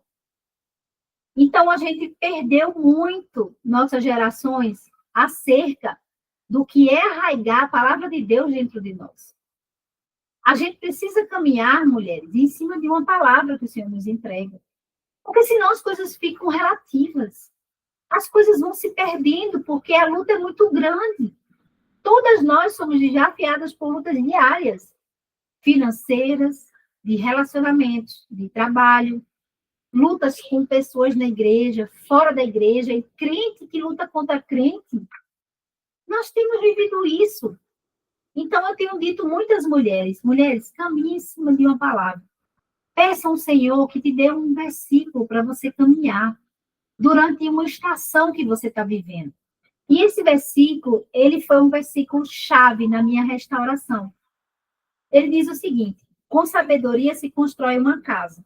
Então, a gente perdeu muito, nossas gerações, acerca do que é arraigar a palavra de Deus dentro de nós. A gente precisa caminhar, mulheres, em cima de uma palavra que o Senhor nos entrega. Porque senão as coisas ficam relativas. As coisas vão se perdendo, porque a luta é muito grande. Todas nós somos desafiadas por lutas diárias, financeiras, de relacionamentos, de trabalho, lutas com pessoas na igreja, fora da igreja, e crente que luta contra crente. Nós temos vivido isso. Então, eu tenho dito muitas mulheres, caminhem em cima de uma palavra. Peça ao Senhor que te dê um versículo para você caminhar durante uma estação que você está vivendo. E esse versículo, ele foi um versículo chave na minha restauração. Ele diz o seguinte: com sabedoria se constrói uma casa,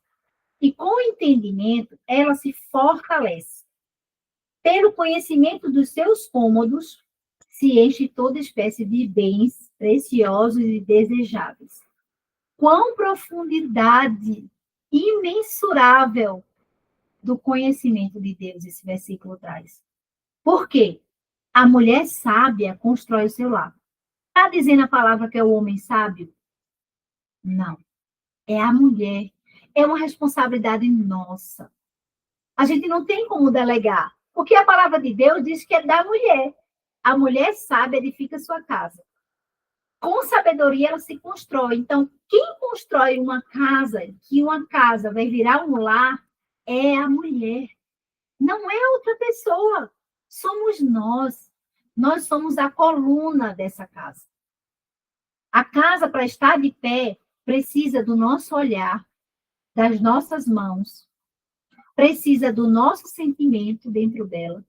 e com entendimento ela se fortalece. Pelo conhecimento dos seus cômodos, se enche toda espécie de bens preciosos e desejáveis. Quão profundidade imensurável do conhecimento de Deus esse versículo traz. Por quê? A mulher sábia constrói o seu lar. Está dizendo a palavra que é o homem sábio? Não. É a mulher. É uma responsabilidade nossa. A gente não tem como delegar. Porque a palavra de Deus diz que é da mulher. A mulher sábia edifica sua casa. Com sabedoria ela se constrói. Então, quem constrói uma casa, que uma casa vai virar um lar, é a mulher. Não é outra pessoa. Somos nós. Nós somos a coluna dessa casa. A casa, para estar de pé, precisa do nosso olhar, das nossas mãos, precisa do nosso sentimento dentro dela.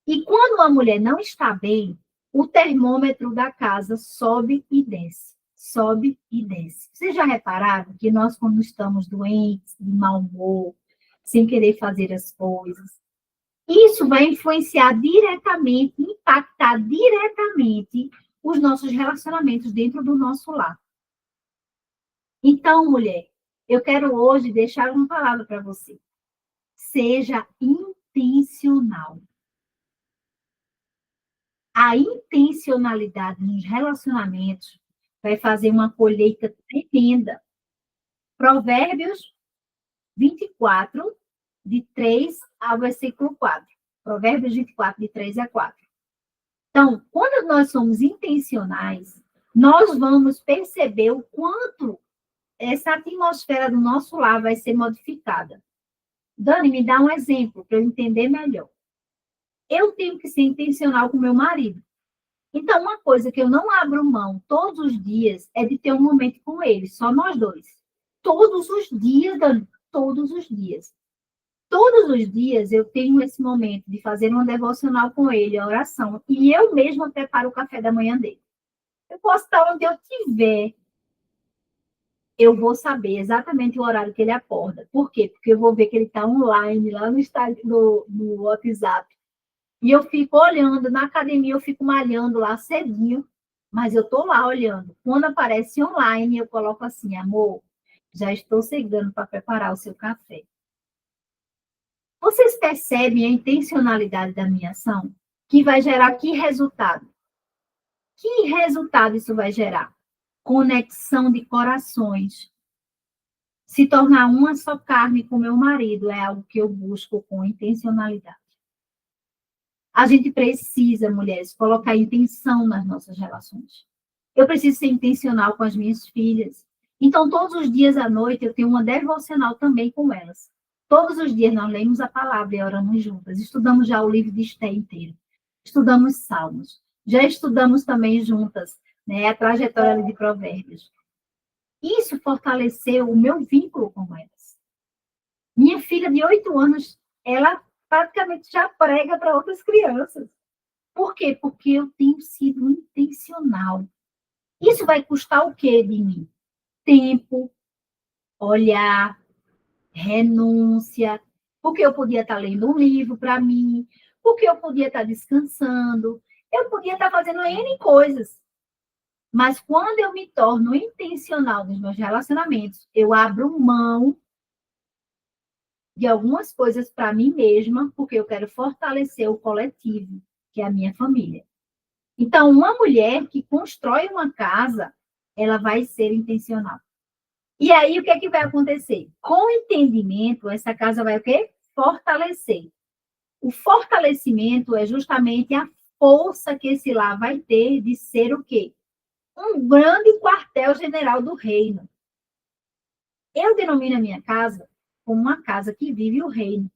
E quando uma mulher não está bem, o termômetro da casa sobe e desce, sobe e desce. Vocês já repararam que nós, quando estamos doentes, de mau humor, sem querer fazer as coisas, isso vai influenciar diretamente, impactar diretamente os nossos relacionamentos dentro do nosso lar. Então, mulher, eu quero hoje deixar uma palavra para você. Seja intencional. A intencionalidade nos relacionamentos vai fazer uma colheita tremenda. Provérbios 24, de 3 ao versículo 4. Provérbios 24, de 3 a 4. Então, quando nós somos intencionais, nós vamos perceber o quanto essa atmosfera do nosso lar vai ser modificada. Dani, me dá um exemplo para eu entender melhor. Eu tenho que ser intencional com meu marido. Então, uma coisa que eu não abro mão todos os dias é de ter um momento com ele, só nós dois. Todos os dias, Dani, todos os dias. Todos os dias eu tenho esse momento de fazer uma devocional com ele, a oração, e eu mesma preparo o café da manhã dele. Eu posso estar onde eu estiver, eu vou saber exatamente o horário que ele acorda. Por quê? Porque eu vou ver que ele está online lá no WhatsApp. E eu fico olhando, na academia eu fico malhando lá cedinho, mas eu tô lá olhando. Quando aparece online, eu coloco assim, amor, já estou chegando para preparar o seu café. Vocês percebem a intencionalidade da minha ação? Que vai gerar que resultado? Que resultado isso vai gerar? Conexão de corações. Se tornar uma só carne com meu marido é algo que eu busco com intencionalidade. A gente precisa, mulheres, colocar intenção nas nossas relações. Eu preciso ser intencional com as minhas filhas. Então, todos os dias à noite, eu tenho uma devocional também com elas. Todos os dias nós lemos a palavra e oramos juntas. Estudamos já o livro de Esté inteiro. Estudamos Salmos. Já estudamos também juntas, né, a trajetória de Provérbios. Isso fortaleceu o meu vínculo com elas. Minha filha de 8 anos, ela praticamente já prega para outras crianças. Por quê? Porque eu tenho sido intencional. Isso vai custar o quê de mim? Tempo, olhar, renúncia, porque eu podia estar lendo um livro para mim, porque eu podia estar descansando, eu podia estar fazendo N coisas. Mas quando eu me torno intencional nos meus relacionamentos, eu abro mão de algumas coisas para mim mesma, porque eu quero fortalecer o coletivo, que é a minha família. Então, uma mulher que constrói uma casa, ela vai ser intencional. E aí, o que é que vai acontecer? Com o entendimento, essa casa vai o quê? Fortalecer. O fortalecimento é justamente a força que esse lar vai ter de ser o quê? Um grande quartel-general do reino. Eu denomino a minha casa como uma casa que vive o reino.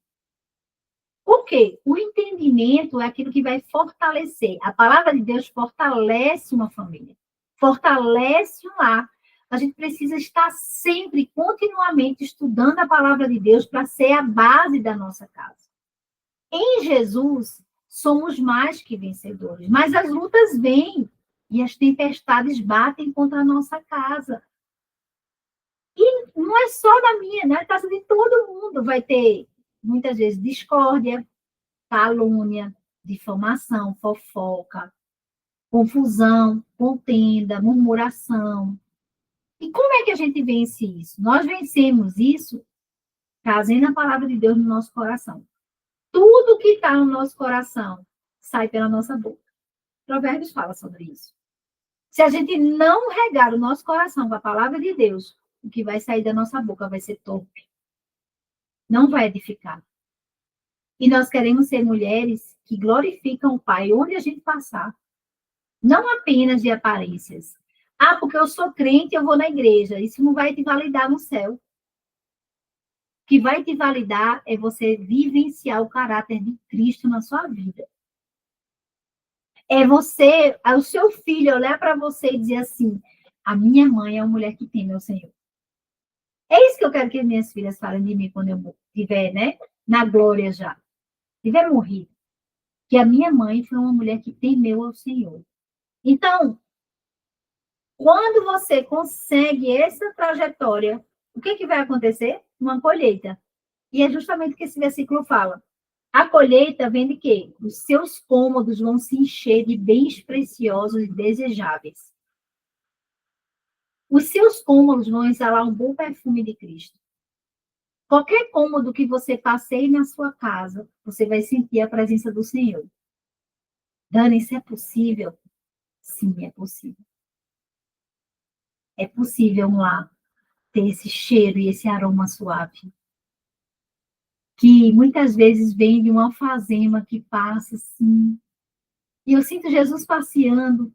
Por quê? O entendimento é aquilo que vai fortalecer. A palavra de Deus fortalece uma família, fortalece um lar. A gente precisa estar sempre, continuamente, estudando a palavra de Deus para ser a base da nossa casa. Em Jesus, somos mais que vencedores, mas as lutas vêm e as tempestades batem contra a nossa casa. E não é só da minha, né? A casa de todo mundo vai ter, muitas vezes, discórdia, calúnia, difamação, fofoca, confusão, contenda, murmuração. E como é que a gente vence isso? Nós vencemos isso trazendo a palavra de Deus no nosso coração. Tudo que está no nosso coração sai pela nossa boca. Provérbios fala sobre isso. Se a gente não regar o nosso coração com a palavra de Deus, o que vai sair da nossa boca vai ser torpe. Não vai edificar. E nós queremos ser mulheres que glorificam o Pai onde a gente passar. Não apenas de aparências. Ah, porque eu sou crente, eu vou na igreja. Isso não vai te validar no céu. O que vai te validar é você vivenciar o caráter de Cristo na sua vida. É você, o seu filho olhar para você e dizer assim, a minha mãe é uma mulher que teme ao Senhor. É isso que eu quero que as minhas filhas falem de mim quando eu estiver, né, na glória já. Tiver morrido. Que a minha mãe foi uma mulher que temeu ao Senhor. Então, quando você consegue essa trajetória, o que vai acontecer? Uma colheita. E é justamente o que esse versículo fala. A colheita vem de quê? Os seus cômodos vão se encher de bens preciosos e desejáveis. Os seus cômodos vão exalar um bom perfume de Cristo. Qualquer cômodo que você passeie na sua casa, você vai sentir a presença do Senhor. Dani, isso é possível? Sim, é possível. É possível lá ter esse cheiro e esse aroma suave. Que muitas vezes vem de uma alfazema que passa assim. E eu sinto Jesus passeando.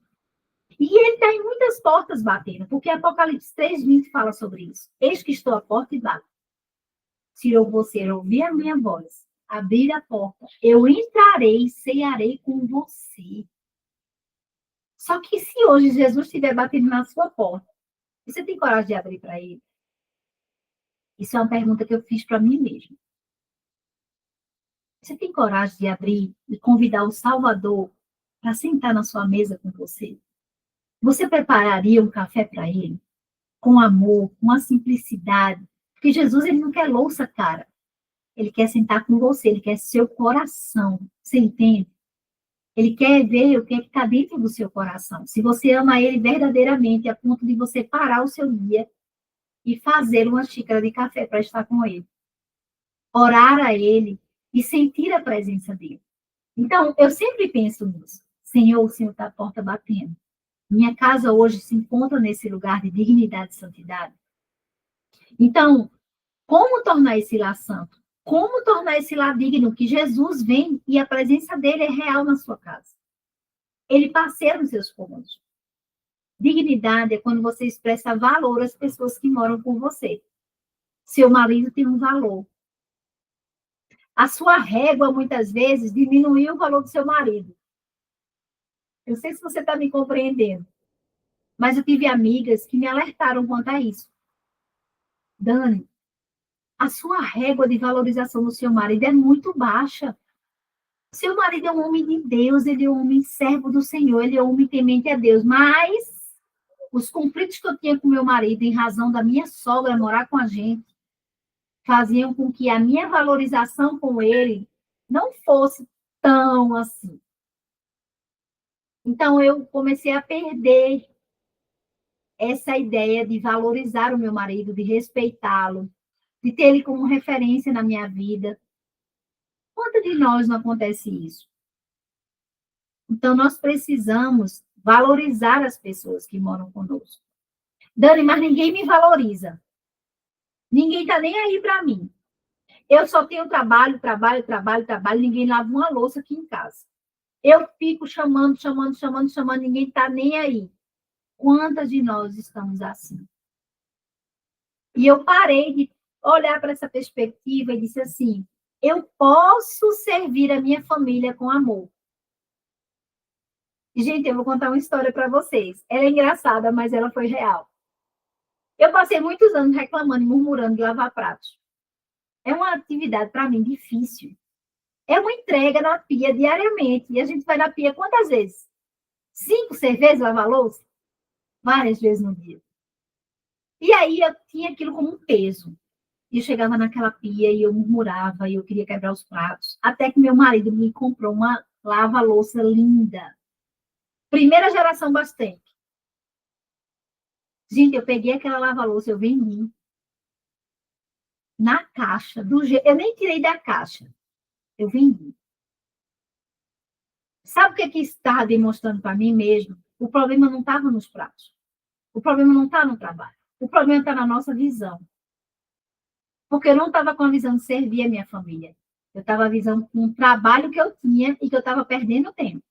E ele está em muitas portas batendo, porque Apocalipse 3:20 fala sobre isso. Eis que estou à porta e bato. Se você ouvir a minha voz, abrir a porta, eu entrarei e cearei com você. Só que se hoje Jesus estiver batendo na sua porta, você tem coragem de abrir para ele? Isso é uma pergunta que eu fiz para mim mesma. Você tem coragem de abrir e convidar o Salvador para sentar na sua mesa com você? Você prepararia um café para ele? Com amor, com a simplicidade? Porque Jesus, ele não quer louça, cara. Ele quer sentar com você, ele quer seu coração. Você entende? Ele quer ver o que está dentro do seu coração. Se você ama ele verdadeiramente, a ponto de você parar o seu dia e fazer uma xícara de café para estar com ele. Orar a ele e sentir a presença dele. Então, eu sempre penso nisso. Senhor, o Senhor está a porta batendo. Minha casa hoje se encontra nesse lugar de dignidade e santidade. Então, como tornar esse lar santo? Como tornar esse lar digno? Que Jesus vem e a presença dele é real na sua casa. Ele passeia nos seus cômodos. Dignidade é quando você expressa valor às pessoas que moram com você. Seu marido tem um valor. A sua régua, muitas vezes, diminuiu o valor do seu marido. Eu não sei se você está me compreendendo. Mas eu tive amigas que me alertaram quanto a isso. Dani, a sua régua de valorização do seu marido é muito baixa. Seu marido é um homem de Deus, ele é um homem servo do Senhor, ele é um homem temente a Deus. Mas os conflitos que eu tinha com meu marido, em razão da minha sogra morar com a gente, faziam com que a minha valorização com ele não fosse tão assim. Então, eu comecei a perder essa ideia de valorizar o meu marido, de respeitá-lo, de ter ele como referência na minha vida. Quanto de nós não acontece isso? Então, nós precisamos valorizar as pessoas que moram conosco. Dani, mas ninguém me valoriza. Ninguém está nem aí para mim. Eu só tenho trabalho, ninguém lava uma louça aqui em casa. Eu fico chamando, ninguém está nem aí. Quantas de nós estamos assim? E eu parei de olhar para essa perspectiva e disse assim, eu posso servir a minha família com amor. E, gente, eu vou contar uma história para vocês. Ela é engraçada, mas ela foi real. Eu passei muitos anos reclamando e murmurando de lavar pratos. É uma atividade, para mim, difícil. É uma entrega na pia diariamente. E a gente vai na pia quantas vezes? 5, 6 vezes lavar louça? Várias vezes no dia. E aí eu tinha aquilo como um peso. E eu chegava naquela pia e eu murmurava e eu queria quebrar os pratos. Até que meu marido me comprou uma lava-louça linda. Primeira geração Brastemp. Gente, eu peguei aquela lava-louça, eu vendi na caixa. Eu nem tirei da caixa. Eu vendi. Sabe o que está demonstrando para mim mesmo? O problema não estava nos pratos. O problema não está no trabalho. O problema está na nossa visão. Porque eu não estava com a visão de servir a minha família. Eu estava visando com o trabalho que eu tinha e que eu estava perdendo tempo.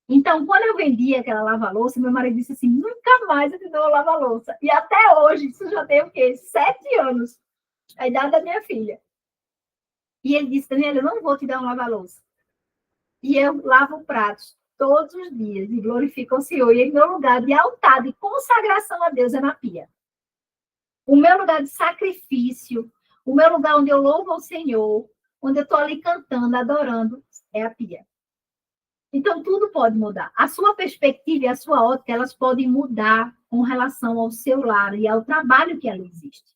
Então, quando eu vendi aquela lava-louça, meu marido disse assim, nunca mais eu te dou lava-louça. E até hoje, isso já tem o quê? 7 anos. A idade da minha filha. E ele disse, Daniela, eu não vou te dar um lava-louça. E eu lavo pratos todos os dias e glorifico o Senhor. E em meu lugar de altar, de consagração a Deus é na pia. O meu lugar de sacrifício, o meu lugar onde eu louvo ao Senhor, onde eu estou ali cantando, adorando, é a pia. Então, tudo pode mudar. A sua perspectiva e a sua ótica, elas podem mudar com relação ao seu lar e ao trabalho que ali existe.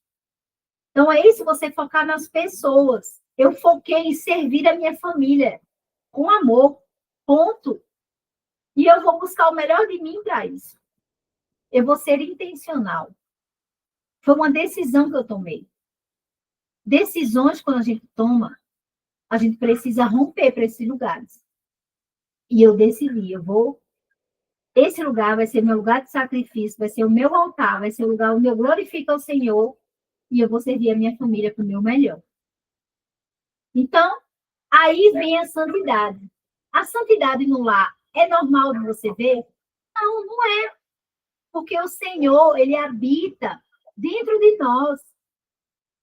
Então, é isso, você focar nas pessoas. Eu foquei em servir a minha família com amor, ponto. E eu vou buscar o melhor de mim para isso. Eu vou ser intencional. Foi uma decisão que eu tomei. Decisões, quando a gente toma, a gente precisa romper para esses lugares. E eu decidi, esse lugar vai ser meu lugar de sacrifício, vai ser o meu altar, vai ser o lugar onde eu glorifico ao Senhor e eu vou servir a minha família para o meu melhor. Então, aí vem a santidade. A santidade no lar é normal de você ver? Não, não é. Porque o Senhor, ele habita dentro de nós.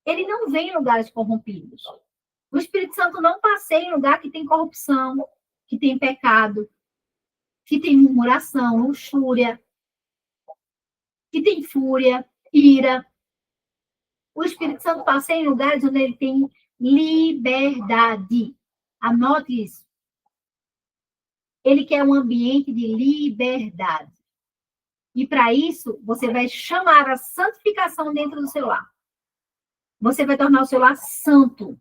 Ele não vem em lugares corrompidos. O Espírito Santo não passeia em lugar que tem corrupção, que tem pecado, que tem murmuração, luxúria, que tem fúria, ira. O Espírito Santo passeia em lugares onde ele tem liberdade. Anote isso. Ele quer um ambiente de liberdade. E para isso, você vai chamar a santificação dentro do seu lar. Você vai tornar o seu lar santo.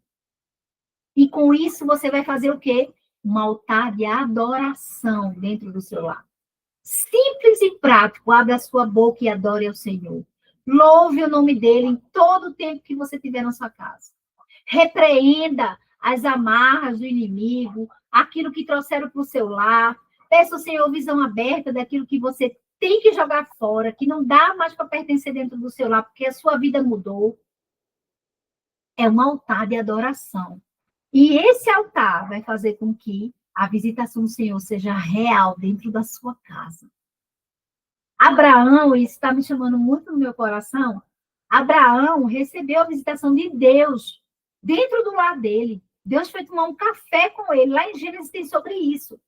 E com isso, você vai fazer o quê? um altar de adoração dentro do seu lar. Simples e prático, abra a sua boca e adore ao Senhor. Louve o nome dele em todo o tempo que você tiver na sua casa. Repreenda as amarras do inimigo, aquilo que trouxeram para o seu lar. Peça ao Senhor visão aberta daquilo que você tem que jogar fora, que não dá mais para pertencer dentro do seu lar, porque a sua vida mudou. É um altar de adoração. E esse altar vai fazer com que a visitação do Senhor seja real dentro da sua casa. Abraão, isso está me chamando muito no meu coração, Abraão recebeu a visitação de Deus dentro do lar dele. Deus foi tomar um café com ele. Lá em Gênesis tem sobre isso.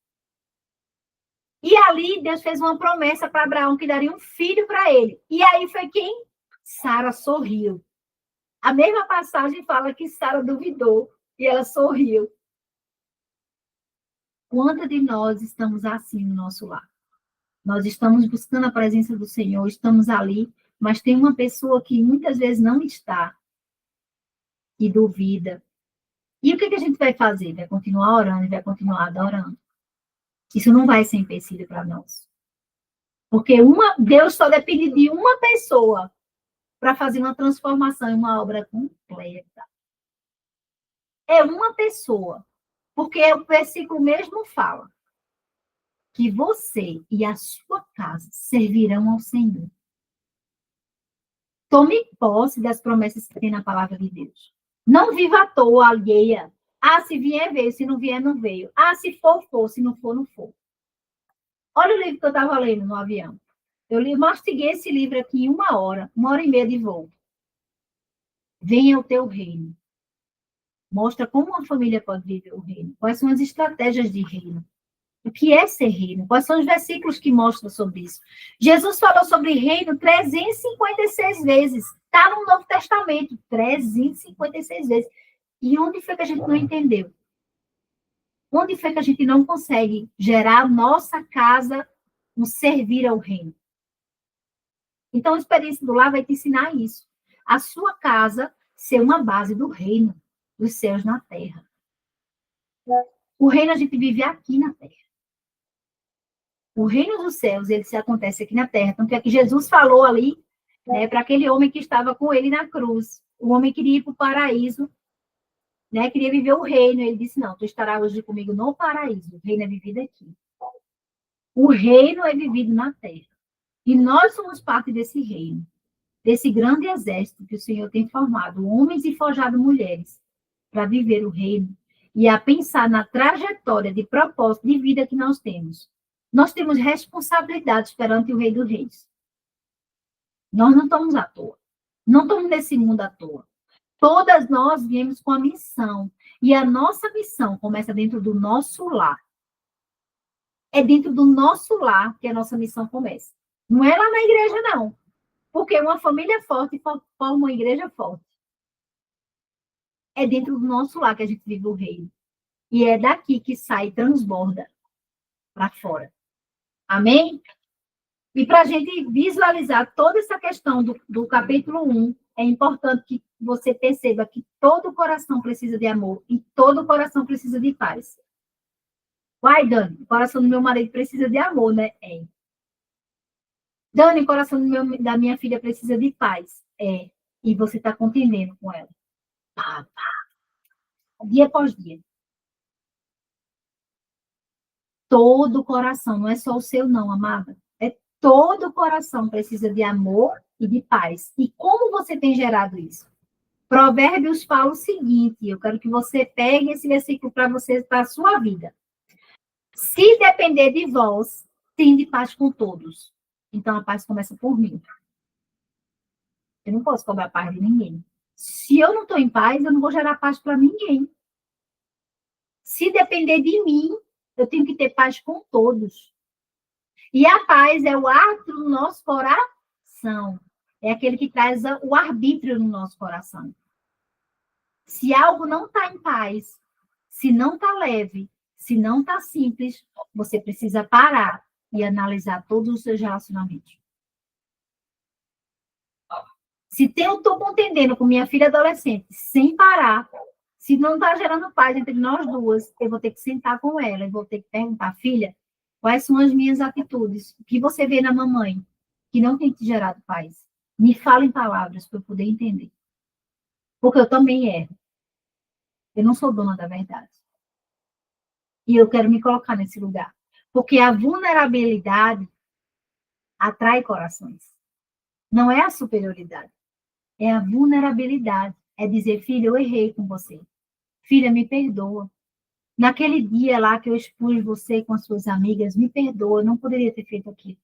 E ali Deus fez uma promessa para Abraão que daria um filho para ele. E aí foi quem? Sara sorriu. A mesma passagem fala que Sara duvidou e ela sorriu. Quantos de nós estamos assim no nosso lar? Nós estamos buscando a presença do Senhor, estamos ali, mas tem uma pessoa que muitas vezes não está e duvida. E o que a gente vai fazer? Vai continuar orando e vai continuar adorando. Isso não vai ser empecilho para nós. Porque Deus só depende de uma pessoa para fazer uma transformação em uma obra completa. É uma pessoa. Porque o versículo mesmo fala que você e a sua casa servirão ao Senhor. Tome posse das promessas que tem na palavra de Deus. Não viva à toa, alheia. Ah, se vier, veio. Se não vier, não veio. Ah, se for, for. Se não for, não for. Olha o livro que eu estava lendo no avião. Eu mastiguei esse livro aqui em 1 hora e meia de voo. Venha o teu reino. Mostra como uma família pode viver o reino. Quais são as estratégias de reino. O que é ser reino? Quais são os versículos que mostram sobre isso? Jesus falou sobre reino 356 vezes. Está no Novo Testamento. 356 vezes. E onde foi que a gente não entendeu? Onde foi que a gente não consegue gerar a nossa casa um servir ao reino? Então, a experiência do lar vai te ensinar isso. A sua casa ser uma base do reino dos céus na terra. O reino a gente vive aqui na terra. O reino dos céus, ele se acontece aqui na terra. Tanto é que Jesus falou ali, né, para aquele homem que estava com ele na cruz. O homem queria ir para o paraíso, né, queria viver o reino. Ele disse, não, tu estarás hoje comigo no paraíso. O reino é vivido aqui. O reino é vivido na terra. E nós somos parte desse reino, desse grande exército que o Senhor tem formado, homens e forjado mulheres, para viver o reino e a pensar na trajetória de propósito de vida que nós temos. Nós temos responsabilidades perante o Rei dos Reis. Nós não estamos à toa. Não estamos nesse mundo à toa. Todas nós viemos com a missão. E a nossa missão começa dentro do nosso lar. É dentro do nosso lar que a nossa missão começa. Não é lá na igreja, não. Porque uma família forte forma uma igreja forte. É dentro do nosso lar que a gente vive o reino. E é daqui que sai e transborda para fora. Amém? E para a gente visualizar toda essa questão do capítulo 1, é importante que você perceba que todo coração precisa de amor e todo coração precisa de paz. Uai, Dani, o coração do meu marido precisa de amor, né? É. Dani, o coração da minha filha precisa de paz. É. E você está contendendo com ela. Pá, pá. Dia após dia. Todo coração, não é só o seu, não, amada. É todo coração precisa de amor e de paz. E como você tem gerado isso? Provérbios fala o seguinte, eu quero que você pegue esse versículo para você, para a sua vida. Se depender de vós, tende paz com todos. Então, a paz começa por mim. Eu não posso cobrar paz de ninguém. Se eu não estou em paz, eu não vou gerar paz para ninguém. Se depender de mim, eu tenho que ter paz com todos. E a paz é o árbitro no nosso coração. É aquele que traz o arbítrio no nosso coração. Se algo não está em paz, se não está leve, se não está simples, você precisa parar e analisar todos os seus relacionamentos. Se eu estou contendendo com minha filha adolescente sem parar, Se não está gerando paz entre nós duas, eu vou ter que sentar com ela, eu vou ter que perguntar, filha, quais são as minhas atitudes? O que você vê na mamãe que não tem te gerado paz? Me fala em palavras para eu poder entender. Porque eu também erro. Eu não sou dona da verdade. E eu quero me colocar nesse lugar. Porque a vulnerabilidade atrai corações. Não é a superioridade. É a vulnerabilidade. É dizer, filha, eu errei com você. Filha, me perdoa. Naquele dia lá que eu expus você com as suas amigas, me perdoa, eu não poderia ter feito aquilo.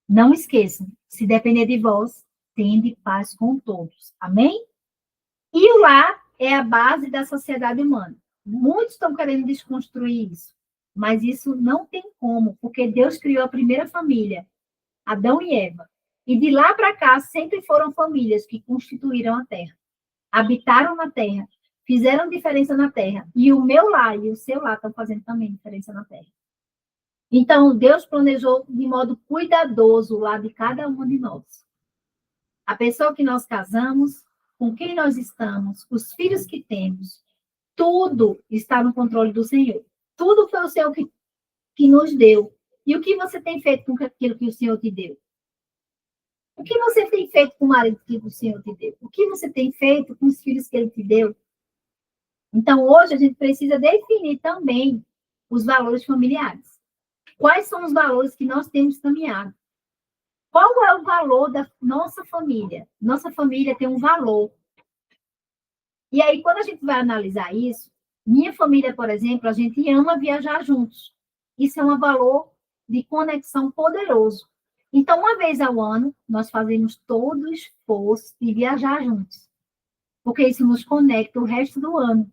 Não esqueçam, se depender de vós, tende paz com todos. Amém? E o lar é a base da sociedade humana. Muitos estão querendo desconstruir isso, mas isso não tem como, porque Deus criou a primeira família, Adão e Eva. E de lá para cá sempre foram famílias que constituíram a terra, habitaram na terra, fizeram diferença na terra. E o meu lar e o seu lar estão fazendo também diferença na terra. Então, Deus planejou de modo cuidadoso o lar de cada uma de nós. A pessoa que nós casamos, com quem nós estamos, os filhos que temos, tudo está no controle do Senhor. Tudo foi o Senhor que nos deu. E o que você tem feito com aquilo que o Senhor te deu? O que você tem feito com o marido que o Senhor te deu? O que você tem feito com os filhos que Ele te deu? Então, hoje, a gente precisa definir também os valores familiares. Quais são os valores que nós temos caminhado? Qual é o valor da nossa família? Nossa família tem um valor. E aí, quando a gente vai analisar isso, minha família, por exemplo, a gente ama viajar juntos. Isso é um valor de conexão poderoso. Então, uma vez ao ano, nós fazemos todo o esforço de viajar juntos. Porque isso nos conecta o resto do ano.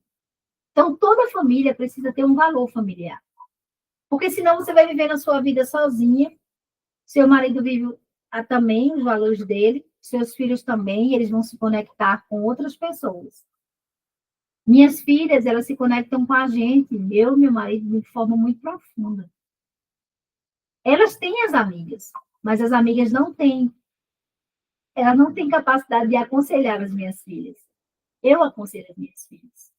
Então, toda família precisa ter um valor familiar. Porque senão você vai viver na sua vida sozinha, seu marido vive também os valores dele, seus filhos também, eles vão se conectar com outras pessoas. Minhas filhas, elas se conectam com a gente, eu e meu marido, de forma muito profunda. Elas têm as amigas, mas as amigas não têm. Elas não têm capacidade de aconselhar as minhas filhas. Eu aconselho as minhas filhas.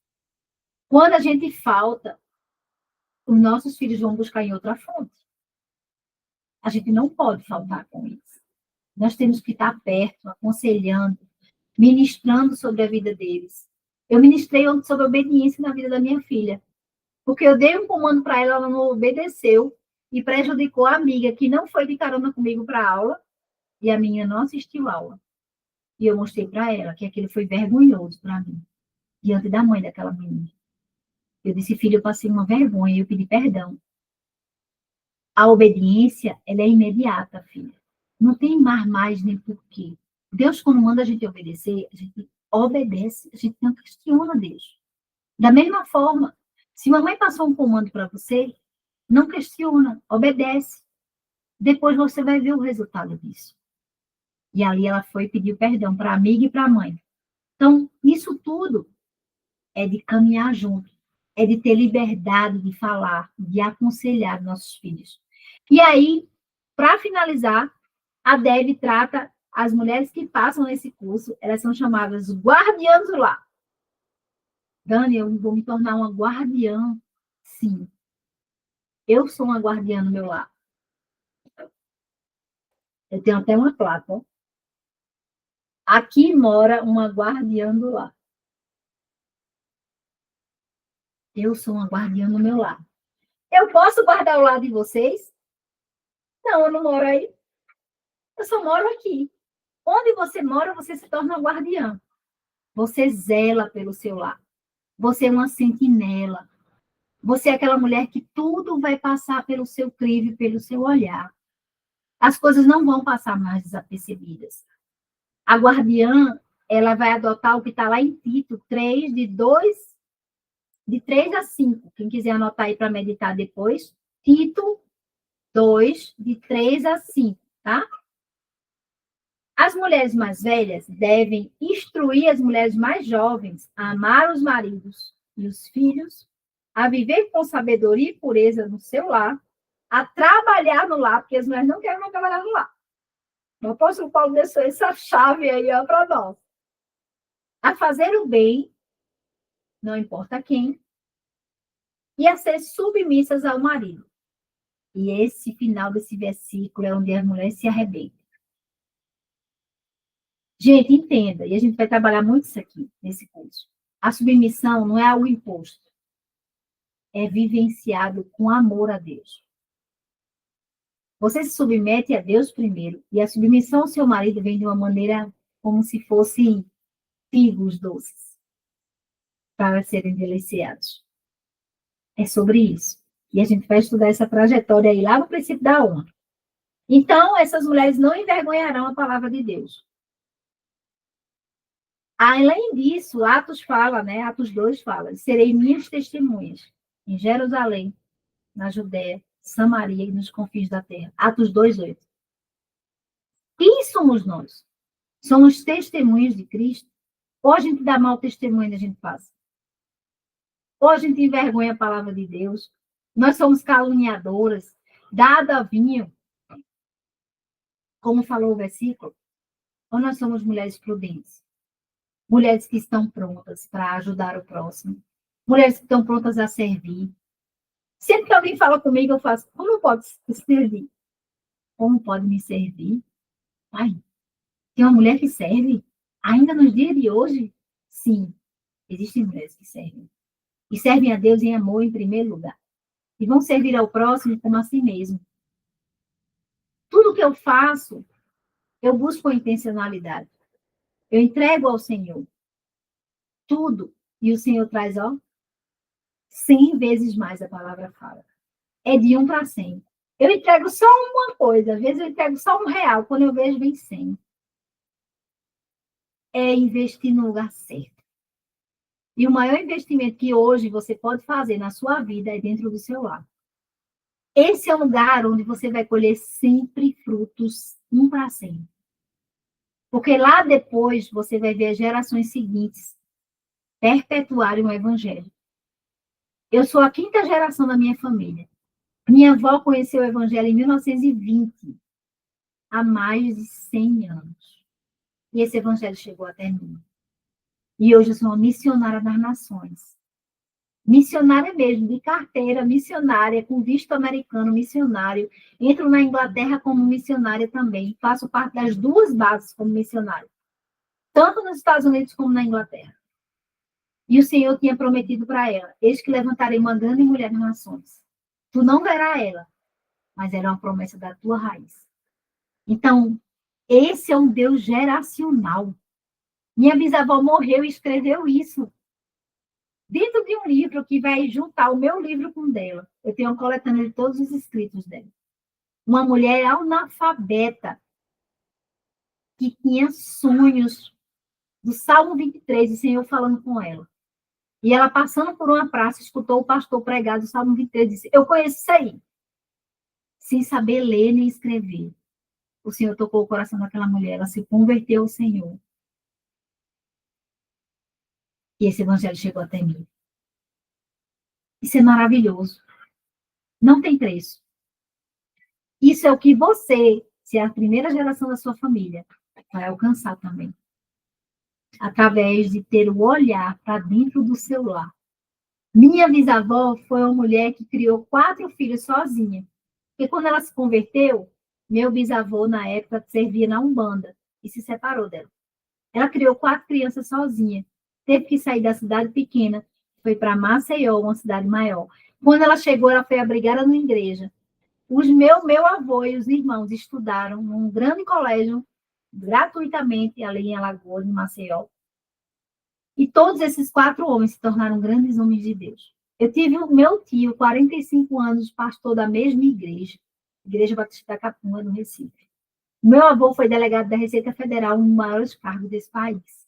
Quando a gente falta, os nossos filhos vão buscar em outra fonte. A gente não pode faltar com isso. Nós temos que estar perto, aconselhando, ministrando sobre a vida deles. Eu ministrei ontem sobre obediência na vida da minha filha. Porque eu dei um comando para ela, ela não obedeceu e prejudicou a amiga que não foi de carona comigo para a aula e a menina não assistiu a aula. E eu mostrei para ela que aquilo foi vergonhoso para mim, diante da mãe daquela menina. Eu disse, filha, eu passei uma vergonha e eu pedi perdão. A obediência, ela é imediata, filha. Não tem mais nem porquê. Deus, quando manda a gente obedecer, a gente obedece, a gente não questiona Deus. Da mesma forma, se mamãe passou um comando para você, não questiona, obedece. Depois você vai ver o resultado disso. E ali ela foi pedir perdão para a amiga e para a mãe. Então, isso tudo é de caminhar junto, é de ter liberdade de falar, de aconselhar nossos filhos. E aí, para finalizar, a Deb trata as mulheres que passam nesse curso, elas são chamadas guardiãs do lar. Dani, eu vou me tornar uma guardiã? Sim. Eu sou uma guardiã no meu lar. Eu tenho até uma placa. Aqui mora uma guardiã do lar. Eu sou uma guardiã no meu lar. Eu posso guardar o lar de vocês? Não, eu não moro aí. Eu só moro aqui. Onde você mora, você se torna uma guardiã. Você zela pelo seu lar. Você é uma sentinela. Você é aquela mulher que tudo vai passar pelo seu crivo, pelo seu olhar. As coisas não vão passar mais desapercebidas. A guardiã, ela vai adotar o que está lá em Tito 3, de 3 a 5. Quem quiser anotar aí para meditar depois. Tito 2, de 3 a 5, tá? As mulheres mais velhas devem instruir as mulheres mais jovens a amar os maridos e os filhos, a viver com sabedoria e pureza no seu lar, a trabalhar no lar, porque as mulheres não querem mais trabalhar no lar. O apóstolo Paulo deixou essa chave aí para nós. a fazer o bem, não importa quem, e a ser submissas ao marido. E esse final desse versículo é onde as mulheres se arrebentam. Gente, entenda, e a gente vai trabalhar muito isso aqui, nesse curso. A submissão não é algo imposto. É vivenciado com amor a Deus. Você se submete a Deus primeiro, e a submissão ao seu marido vem de uma maneira como se fossem figos doces para serem deliciados. É sobre isso. E a gente vai estudar essa trajetória aí lá no princípio da honra. Então, essas mulheres não envergonharão a palavra de Deus. Além disso, Atos fala, né? Atos 2 fala: serei minhas testemunhas em Jerusalém, na Judéia, Samaria e nos confins da terra. Atos 2:8. Quem somos nós? Somos testemunhas de Cristo? Ou a gente dá mau testemunho e a gente passa? Ou a gente envergonha a palavra de Deus? Nós somos caluniadoras, dada vinho, como falou o versículo? Ou nós somos mulheres prudentes? Mulheres que estão prontas para ajudar o próximo. Mulheres que estão prontas a servir. Sempre que alguém fala comigo, eu faço: como pode servir? Como pode me servir? Ai, tem uma mulher que serve? Ainda nos dias de hoje? Sim, existem mulheres que servem. E servem a Deus em amor em primeiro lugar. E vão servir ao próximo como a si mesmo. Tudo que eu faço, eu busco a intencionalidade. Eu entrego ao Senhor tudo. E o Senhor traz, 100 vezes mais, a palavra fala. É de 1 para 100. Eu entrego só uma coisa. Às vezes eu entrego só R$1. Quando eu vejo, vem 100. É investir no lugar certo. E o maior investimento que hoje você pode fazer na sua vida é dentro do seu lar. Esse é o lugar onde você vai colher sempre frutos 1 para 100. Porque lá depois você vai ver as gerações seguintes perpetuarem o evangelho. Eu sou a 5ª geração da minha família. Minha avó conheceu o evangelho em 1920, há mais de 100 anos. E esse evangelho chegou até mim. E hoje eu sou uma missionária das nações. Missionária mesmo, de carteira, missionária, com visto americano, missionário. Entro na Inglaterra como missionária também. Faço parte das 2 bases como missionária. Tanto nos Estados Unidos como na Inglaterra. E o Senhor tinha prometido para ela: eis que levantarei uma grande mulher nas nações. Tu não verás ela, mas era uma promessa da tua raiz. Então, esse é um Deus geracional. Minha bisavó morreu e escreveu isso dentro de um livro que vai juntar o meu livro com o dela. Eu tenho uma coletânea de todos os escritos dela. Uma mulher analfabeta que tinha sonhos do Salmo 23, o Senhor falando com ela. E ela, passando por uma praça, escutou o pastor pregar do Salmo 23 e disse: eu conheço isso aí. Sem saber ler nem escrever. O Senhor tocou o coração daquela mulher, ela se converteu ao Senhor. E esse evangelho chegou até mim. Isso é maravilhoso. Não tem preço. Isso é o que você, se é a primeira geração da sua família, vai alcançar também. Através de ter o olhar para dentro do seu lar. Minha bisavó foi uma mulher que criou 4 filhos sozinha. Porque quando ela se converteu, meu bisavô, na época, servia na Umbanda e se separou dela. Ela criou 4 crianças sozinha. Teve que sair da cidade pequena, foi para Maceió, uma cidade maior. Quando ela chegou, ela foi abrigada numa igreja. Meu avô e os irmãos estudaram num grande colégio, gratuitamente, ali em Alagoas, em Maceió. E todos esses 4 homens se tornaram grandes homens de Deus. Eu tive o meu tio, 45 anos, pastor da mesma igreja, Igreja Batista da Capunga, no Recife. Meu avô foi delegado da Receita Federal, um dos maiores cargos desse país.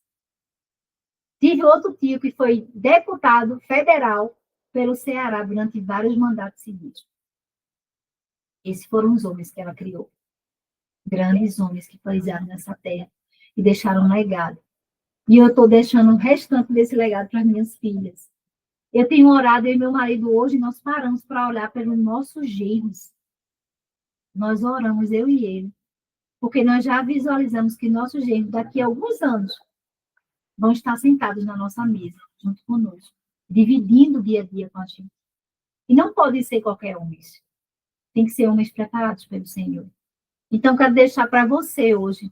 Tive outro tio que foi deputado federal pelo Ceará durante vários mandatos seguidos. Esses foram os homens que ela criou. Grandes homens que pisaram nessa terra e deixaram um legado. E eu estou deixando o restante desse legado para as minhas filhas. Eu tenho orado, eu e meu marido, hoje nós paramos para olhar pelos nossos genros. Nós oramos, eu e ele. Porque nós já visualizamos que nossos genros, daqui a alguns anos, vão estar sentados na nossa mesa, junto conosco, dividindo o dia a dia com a gente. E não podem ser qualquer homens. Tem que ser homens preparados pelo Senhor. Então, quero deixar para você hoje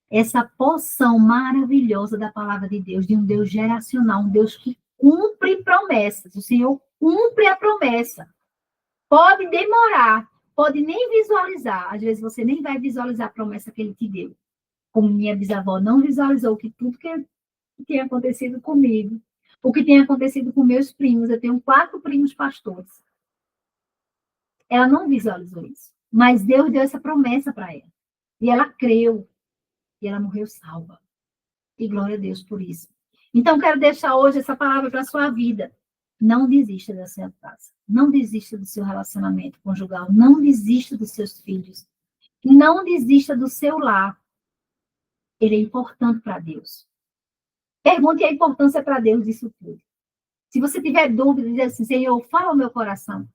essa porção maravilhosa da palavra de Deus, de um Deus geracional, um Deus que cumpre promessas. O Senhor cumpre a promessa. Pode demorar, pode nem visualizar. Às vezes você nem vai visualizar a promessa que ele te deu. Como minha bisavó não visualizou que tudo que tem acontecido comigo, o que tem acontecido com meus primos, eu tenho 4 primos pastores. Ela não visualizou isso. Mas Deus deu essa promessa para ela. E ela creu. E ela morreu salva. E glória a Deus por isso. Então, quero deixar hoje essa palavra para a sua vida. Não desista da sua casa. Não desista do seu relacionamento conjugal. Não desista dos seus filhos. Não desista do seu lar. Ele é importante para Deus. Pergunte a importância para Deus disso tudo. Se você tiver dúvida, diz assim, Senhor, fala ao meu coração.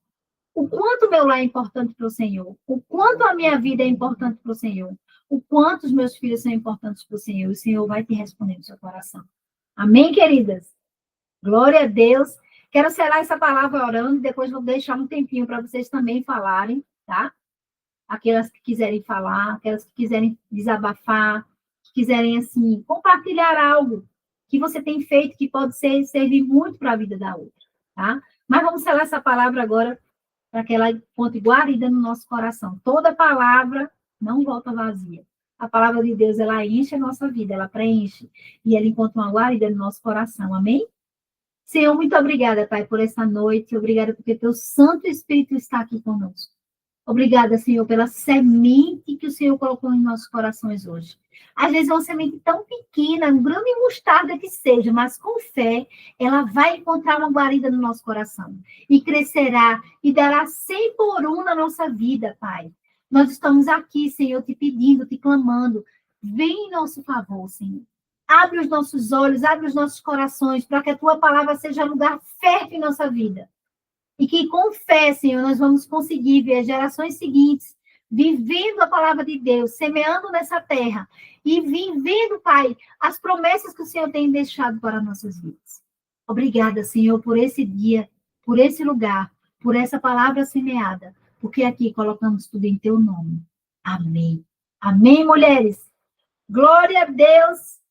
O quanto o meu lar é importante para o Senhor. O quanto a minha vida é importante para o Senhor. O quanto os meus filhos são importantes para o Senhor. O Senhor vai te responder no seu coração. Amém, queridas? Glória a Deus. Quero selar essa palavra orando. Depois vou deixar um tempinho para vocês também falarem, tá? Aquelas que quiserem falar, aquelas que quiserem desabafar, que quiserem, assim, compartilhar algo que você tem feito que pode servir muito para a vida da outra, tá? Mas vamos selar essa palavra agora para que ela encontre guarida no nosso coração. Toda palavra não volta vazia. A palavra de Deus, ela enche a nossa vida, ela preenche, e ela encontra uma guarida no nosso coração. Amém? Senhor, muito obrigada, Pai, por essa noite. Obrigada porque teu Santo Espírito está aqui conosco. Obrigada, Senhor, pela semente que o Senhor colocou em nossos corações hoje. Às vezes é uma semente tão pequena, um grão de mostarda que seja, mas com fé, ela vai encontrar uma guarida no nosso coração. E crescerá e dará 100 por 1 na nossa vida, Pai. Nós estamos aqui, Senhor, te pedindo, te clamando. Vem em nosso favor, Senhor. Abre os nossos olhos, abre os nossos corações, para que a tua palavra seja lugar fértil em nossa vida. E que com fé, Senhor, nós vamos conseguir ver as gerações seguintes vivendo a palavra de Deus, semeando nessa terra e vivendo, Pai, as promessas que o Senhor tem deixado para nossas vidas. Obrigada, Senhor, por esse dia, por esse lugar, por essa palavra semeada, porque aqui colocamos tudo em teu nome. Amém. Amém, mulheres? Glória a Deus.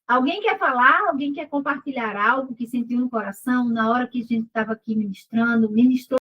Alguém quer falar? Alguém quer compartilhar algo que sentiu no coração na hora que a gente estava aqui ministrou